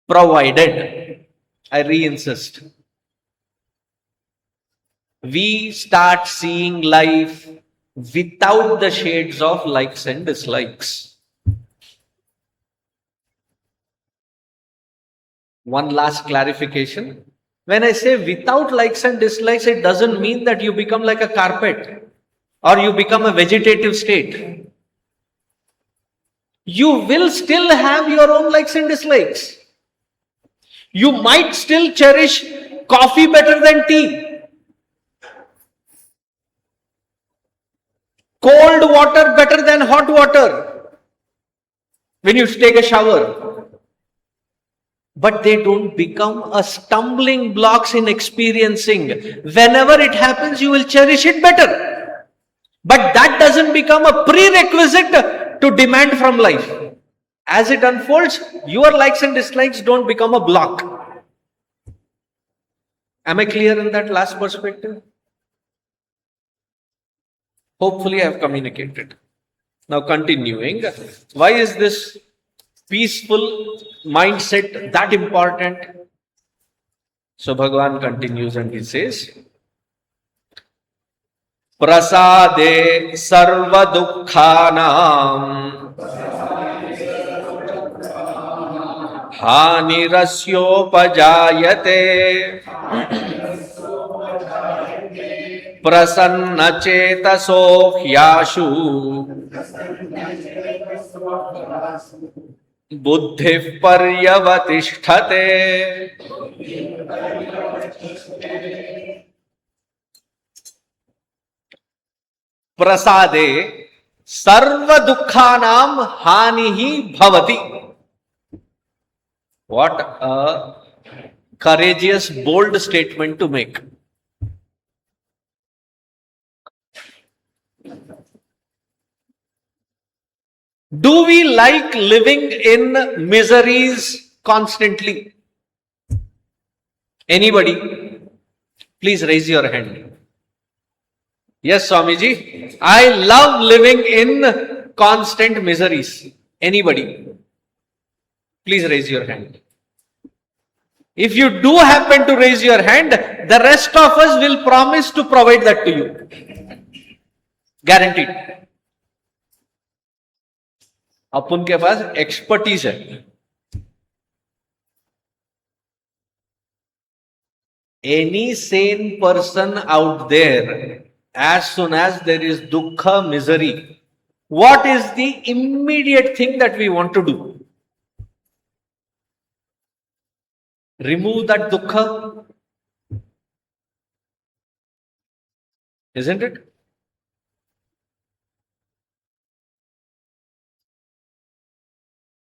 Provided, I re-insist, we start seeing life without the shades of likes and dislikes. One last clarification. When I say without likes and dislikes, it doesn't mean that you become like a carpet or you become a vegetative state. You will still have your own likes and dislikes. You might still cherish coffee better than tea. Cold water better than hot water when you take a shower. But they don't become a stumbling blocks in experiencing. Whenever it happens, you will cherish it better. But that doesn't become a prerequisite to demand from life. As it unfolds, your likes and dislikes don't become a block. Am I clear in that last perspective? Hopefully I have communicated. Now continuing, why is this peaceful mindset that important? So Bhagavan continues and he says, Prasade sarva dukkhanam hanirasyopajayate prasanna chetaso hyashu buddhi paryavatishthate. Prasade sarva dukkhanam hanihi bhavati. What a courageous, bold statement to make. Do we like living in miseries constantly? Anybody? Please raise your hand. Yes, Swamiji. I love living in constant miseries. Anybody? Please raise your hand. If you do happen to raise your hand, the rest of us will promise to provide that to you. Guaranteed. अपन के पास expertise है. Any sane person out there, as soon as there is dukkha, misery, what is the immediate thing that we want to do? Remove that dukkha, isn't it?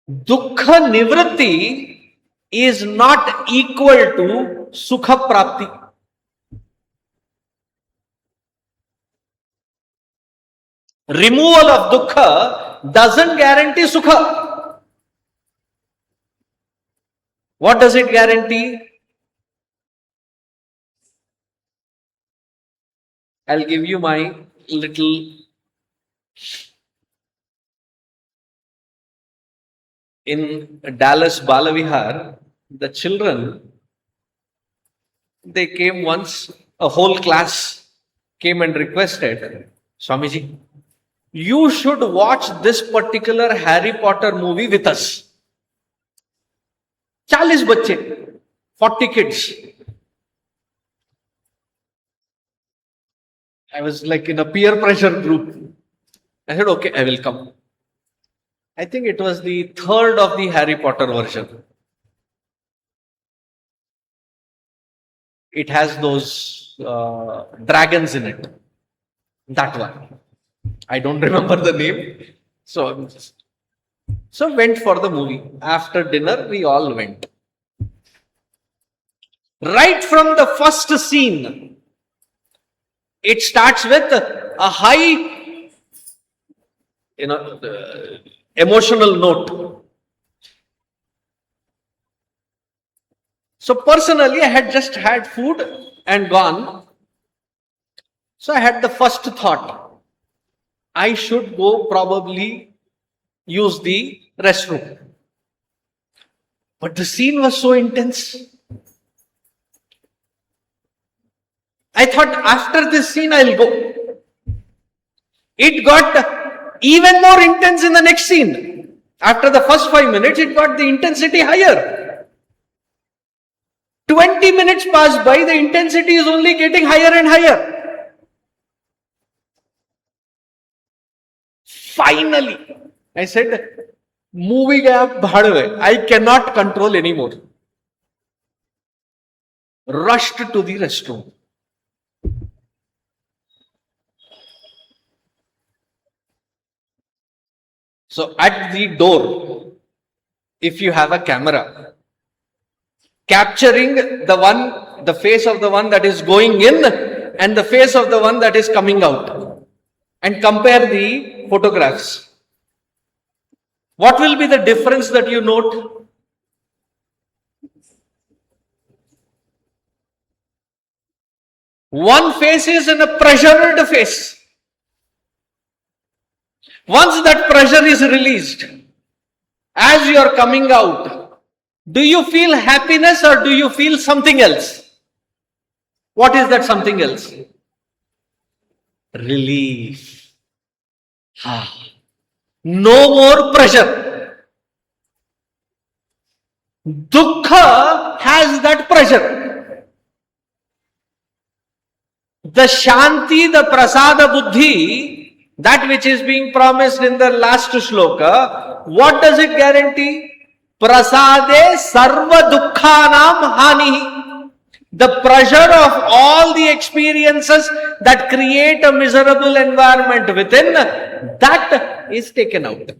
Dukkha nivritti is not equal to sukha prapti. Removal of dukkha doesn't guarantee sukha. What does it guarantee? I'll give you my little in Dallas Balavihar, the children, they came once, a whole class came and requested, Swamiji, you should watch this particular Harry Potter movie with us. 40 बच्चे, 40 kids. I was like in a peer pressure group. I said, okay, I will come. I think it was the third of the Harry Potter version. It has those dragons in it. That one. I don't remember the name. So went for the movie. After dinner, we all went. Right from the first scene, it starts with a high, emotional note. So personally, I had just had food and gone. So I had the first thought, I should go probably use the restroom. But the scene was so intense. I thought after this scene, I'll go. It got even more intense in the next scene. After the first 5 minutes, it got the intensity higher. 20 minutes passed by, the intensity is only getting higher and higher. Finally, I said, movie gaya bhadve. I cannot control anymore. Rushed to the restroom. So at the door, if you have a camera, capturing the face of the one that is going in and the face of the one that is coming out, and compare the photographs. What will be the difference that you note? One face is in a pressured face. Once that pressure is released, as you are coming out, do you feel happiness or do you feel something else? What is that something else? Relief. No more pressure. Dukkha has that pressure. The Shanti, the Prasada Buddhi, that which is being promised in the last shloka, what does it guarantee? Prasade sarva dukkhanam hanihi. The pressure of all the experiences that create a miserable environment within, that is taken out.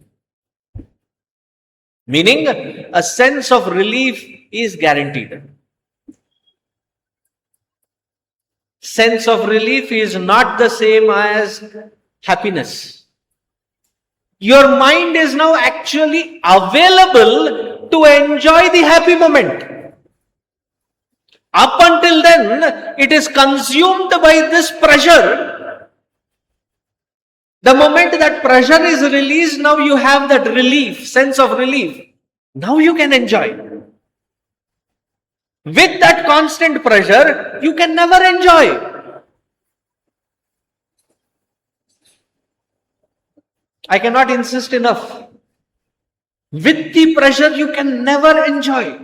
Meaning, a sense of relief is guaranteed. Sense of relief is not the same as happiness. Your mind is now actually available to enjoy the happy moment. Up until then, it is consumed by this pressure. The moment that pressure is released, now you have that relief, sense of relief. Now you can enjoy. With that constant pressure, you can never enjoy. I cannot insist enough. With the pressure, you can never enjoy.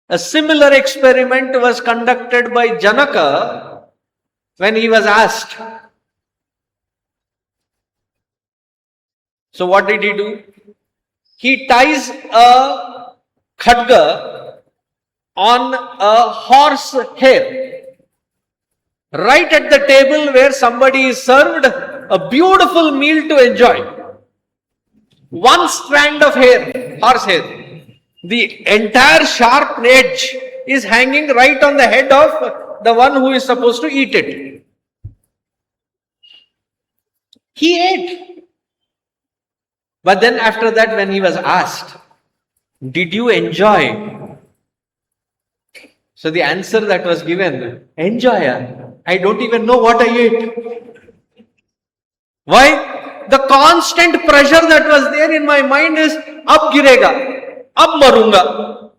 A similar experiment was conducted by Janaka when he was asked. So what did he do? He ties a khadga on a horse hair. Right at the table where somebody is served a beautiful meal to enjoy. One strand of hair, horse hair. The entire sharp edge is hanging right on the head of the one who is supposed to eat it. He ate. But then after that, when he was asked, did you enjoy? So the answer that was given, enjoy. I don't even know what I ate. Why? The constant pressure that was there in my mind is, ab girega. अब मरूंगा.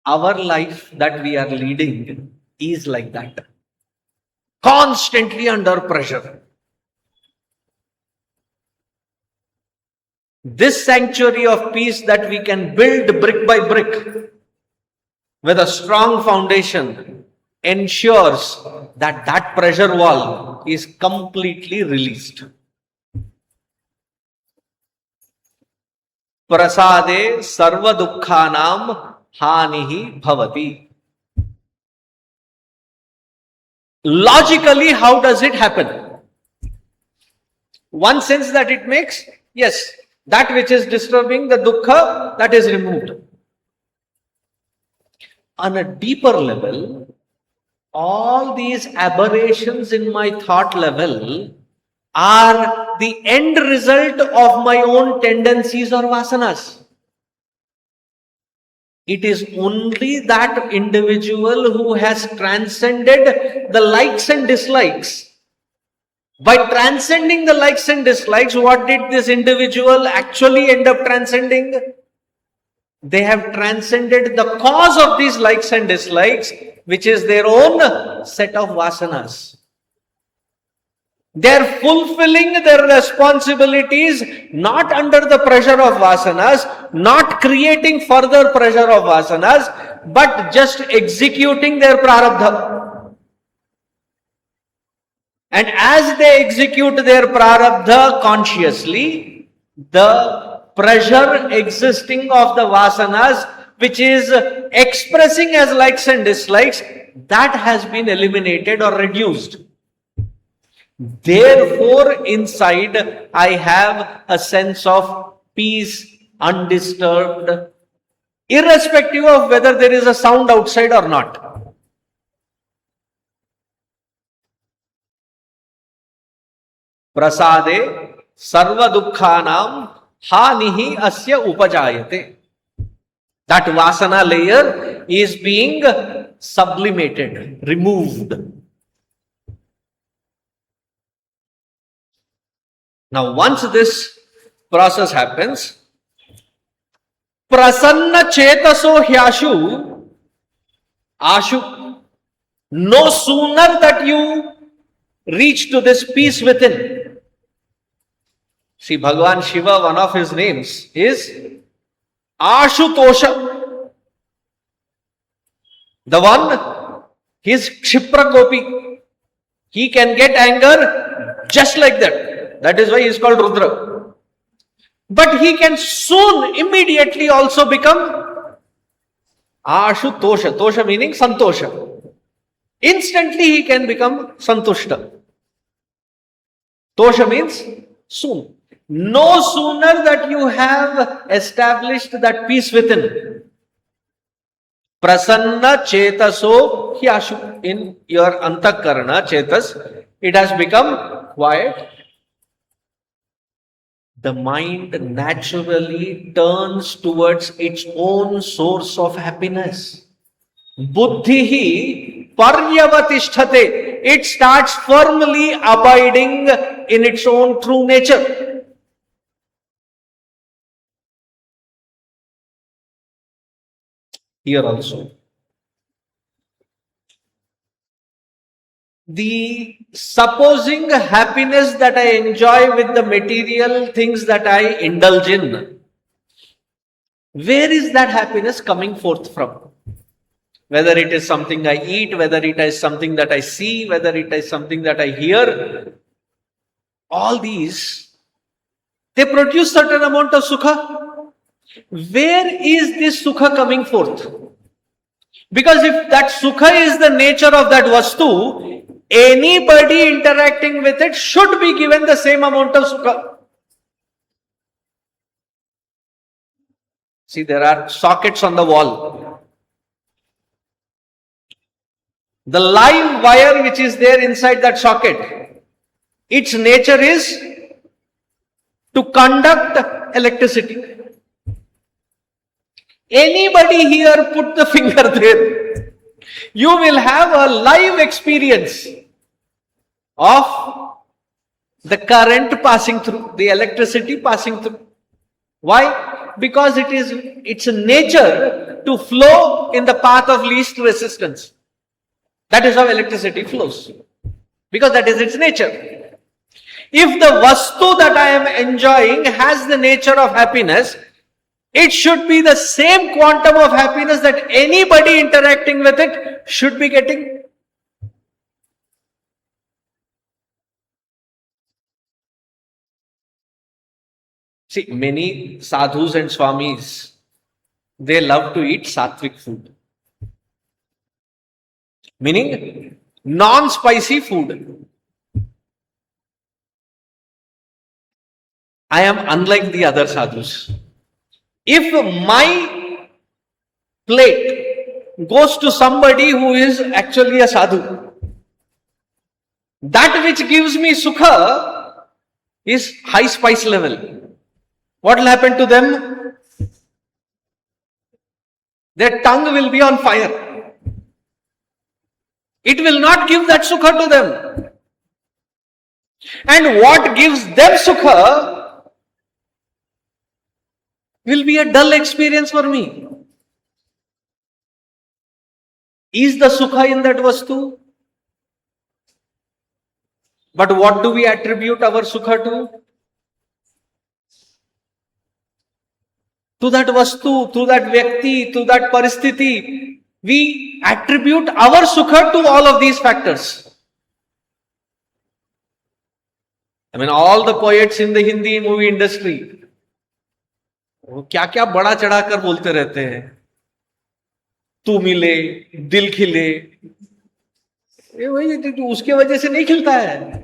Our life that we are leading is like that. Constantly under pressure. This sanctuary of peace that we can build brick by brick with a strong foundation ensures that that pressure wall is completely released. Prasade sarva dukkhanam hanihi bhavati. Logically, how does it happen? One sense that it makes, yes, that which is disturbing the dukkha, that is removed. On a deeper level, all these aberrations in my thought level are the end result of my own tendencies or vasanas. It is only that individual who has transcended the likes and dislikes. By transcending the likes and dislikes, what did this individual actually end up transcending? They have transcended the cause of these likes and dislikes, which is their own set of vasanas. They are fulfilling their responsibilities not under the pressure of vasanas, not creating further pressure of vasanas, but just executing their prarabdha. And as they execute their prarabdha consciously, the pressure existing of the vasanas, which is expressing as likes and dislikes, that has been eliminated or reduced. Therefore, inside I have a sense of peace, undisturbed, irrespective of whether there is a sound outside or not. Prasade sarva dukkhanam hanihi asya upajayate. That vasana layer is being sublimated, removed. Now, once this process happens, prasanna chetaso hyashu ashu. No sooner that you reach to this peace within. See, Bhagavan Shiva, one of his names is Ashutosha. The one, he is Kshipra Gopi. He can get anger just like that. That is why he is called Rudra. But he can soon, immediately also become Ashutosha. Tosha meaning Santosha. Instantly he can become Santushta. Tosha means soon. No sooner that you have established that peace within, prasanna chetaso hyashu, in your antakarana chetas, it has become quiet. The mind naturally turns towards its own source of happiness. Buddhihi paryavatishthate. It starts firmly abiding in its own true nature. Here also, the supposing happiness that I enjoy with the material things that I indulge in, where is that happiness coming forth from? Whether it is something I eat, whether it is something that I see, whether it is something that I hear, all these, they produce certain amount of sukha. Where is this sukha coming forth? Because if that sukha is the nature of that vastu, anybody interacting with it should be given the same amount of sukha. See, there are sockets on the wall. The live wire which is there inside that socket, its nature is to conduct electricity. Anybody here put the finger there, you will have a live experience of the current passing through, the electricity passing through. Why? Because its nature to flow in the path of least resistance. That is how electricity flows. Because that is its nature. If the vastu that I am enjoying has the nature of happiness, it should be the same quantum of happiness that anybody interacting with it should be getting. See, many sadhus and swamis, they love to eat sattvic food. Meaning, non-spicy food. I am unlike the other sadhus. If my plate goes to somebody who is actually a sadhu, that which gives me sukha is high spice level. What will happen to them? Their tongue will be on fire. It will not give that sukha to them. And what gives them sukha will be a dull experience for me. Is the sukha in that vastu? But what do we attribute our sukha to? To that vastu, to that vyakti, to that paristhiti. We attribute our sukha to all of these factors. I mean, all the poets in the Hindi movie industry, वो क्या क्या बड़ा चढ़ा कर बोलते रहते हैं, तू मिले दिल खिले, ये वही उसके वजह से नहीं खिलता है.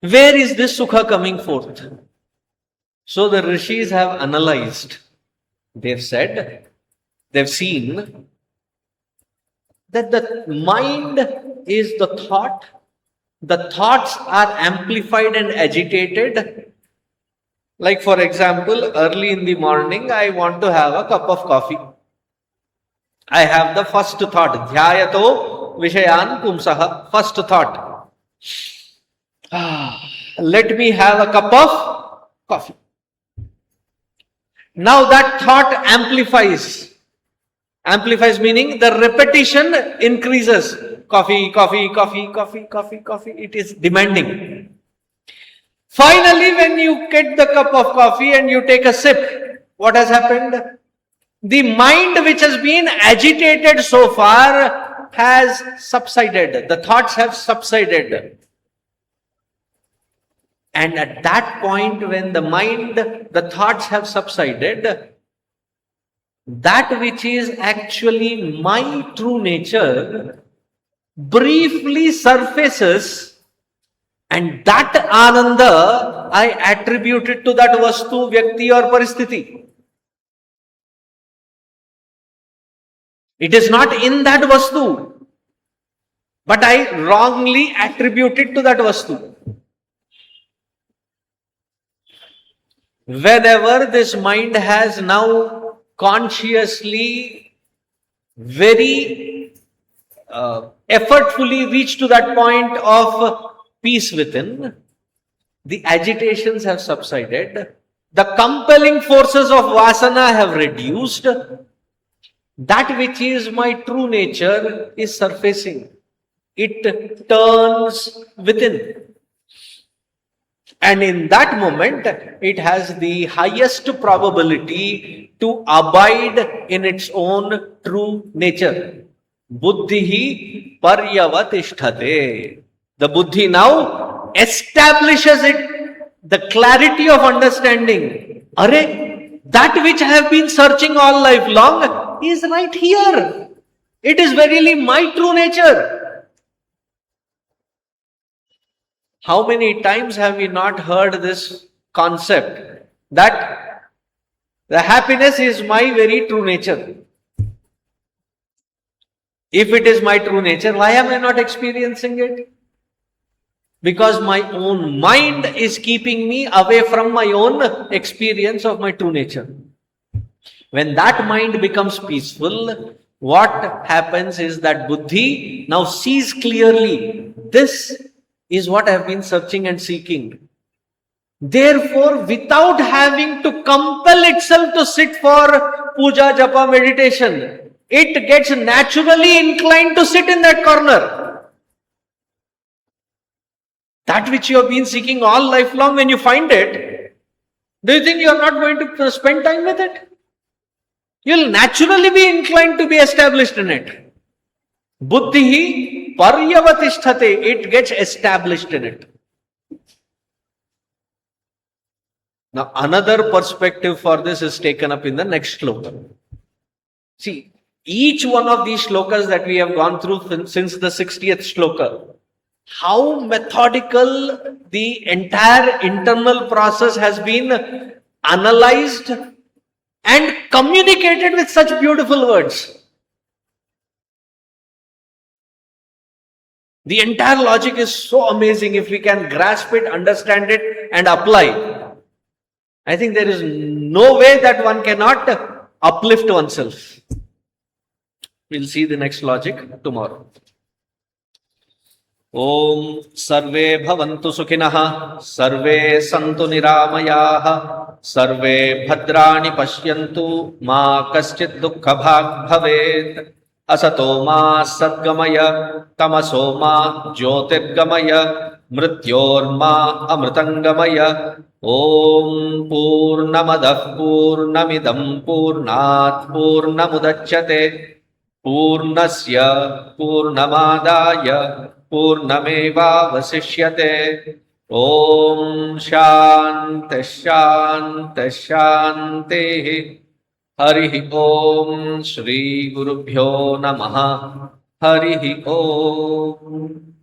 Where is this sukha coming forth? So the rishis have analyzed. They've said, they've seen that the mind is the thought. The thoughts are amplified and agitated. Like for example, early in the morning, I want to have a cup of coffee. I have the first thought, dhyayato vishayan pumsaha, first thought. Let me have a cup of coffee. Now that thought amplifies. Amplifies meaning the repetition increases. Coffee, coffee, coffee, coffee, coffee, coffee. It is demanding. Finally, when you get the cup of coffee and you take a sip, what has happened? The mind which has been agitated so far has subsided. The thoughts have subsided. And at that point, when the thoughts have subsided, that which is actually my true nature briefly surfaces, and that ananda I attribute it to that vastu, vyakti or paristhiti. It is not in that vastu, but I wrongly attribute it to that vastu. Whenever this mind has now consciously, very effortfully reached to that point of peace within, the agitations have subsided, the compelling forces of vasana have reduced, that which is my true nature is surfacing. It turns within. And in that moment, it has the highest probability to abide in its own true nature. Buddhihi paryavatishthate. The buddhi now establishes it, the clarity of understanding. Are, that which I have been searching all life long is right here. It is verily my true nature. How many times have we not heard this concept that the happiness is my very true nature? If it is my true nature, why am I not experiencing it? Because my own mind is keeping me away from my own experience of my true nature. When that mind becomes peaceful, what happens is that buddhi now sees clearly, this is what I have been searching and seeking. Therefore, without having to compel itself to sit for puja, japa, meditation, it gets naturally inclined to sit in that corner. That which you have been seeking all life long, when you find it, do you think you are not going to spend time with it? You'll naturally be inclined to be established in it. Buddhihi paryavatishthate, it gets established in it. Now, another perspective for this is taken up in the next shloka. See, each one of these shlokas that we have gone through since the 60th shloka, how methodical the entire internal process has been analyzed and communicated with such beautiful words. The entire logic is so amazing. If we can grasp it, understand it, and apply, I think there is no way that one cannot uplift oneself. We'll see the next logic tomorrow. Om Sarve Bhavantu Sukhinah, Sarve Santu Niramayaha, Sarve Bhadrani Pashyantu, Ma Kaschit Dukkha Bhag Bhavet, Asato Ma Sadgamaya, Tamaso Ma Jyotirgamaya, Mrityorma Amritangamaya. Om Purnamadah Purnamidam Purnat Purnamudachyate, Purnasya Purnamadaya Purnameva Vasishyate. Om Shanti Shanti Shanti. Hari Om Shri Gurubhyo Namaha. Hari Om.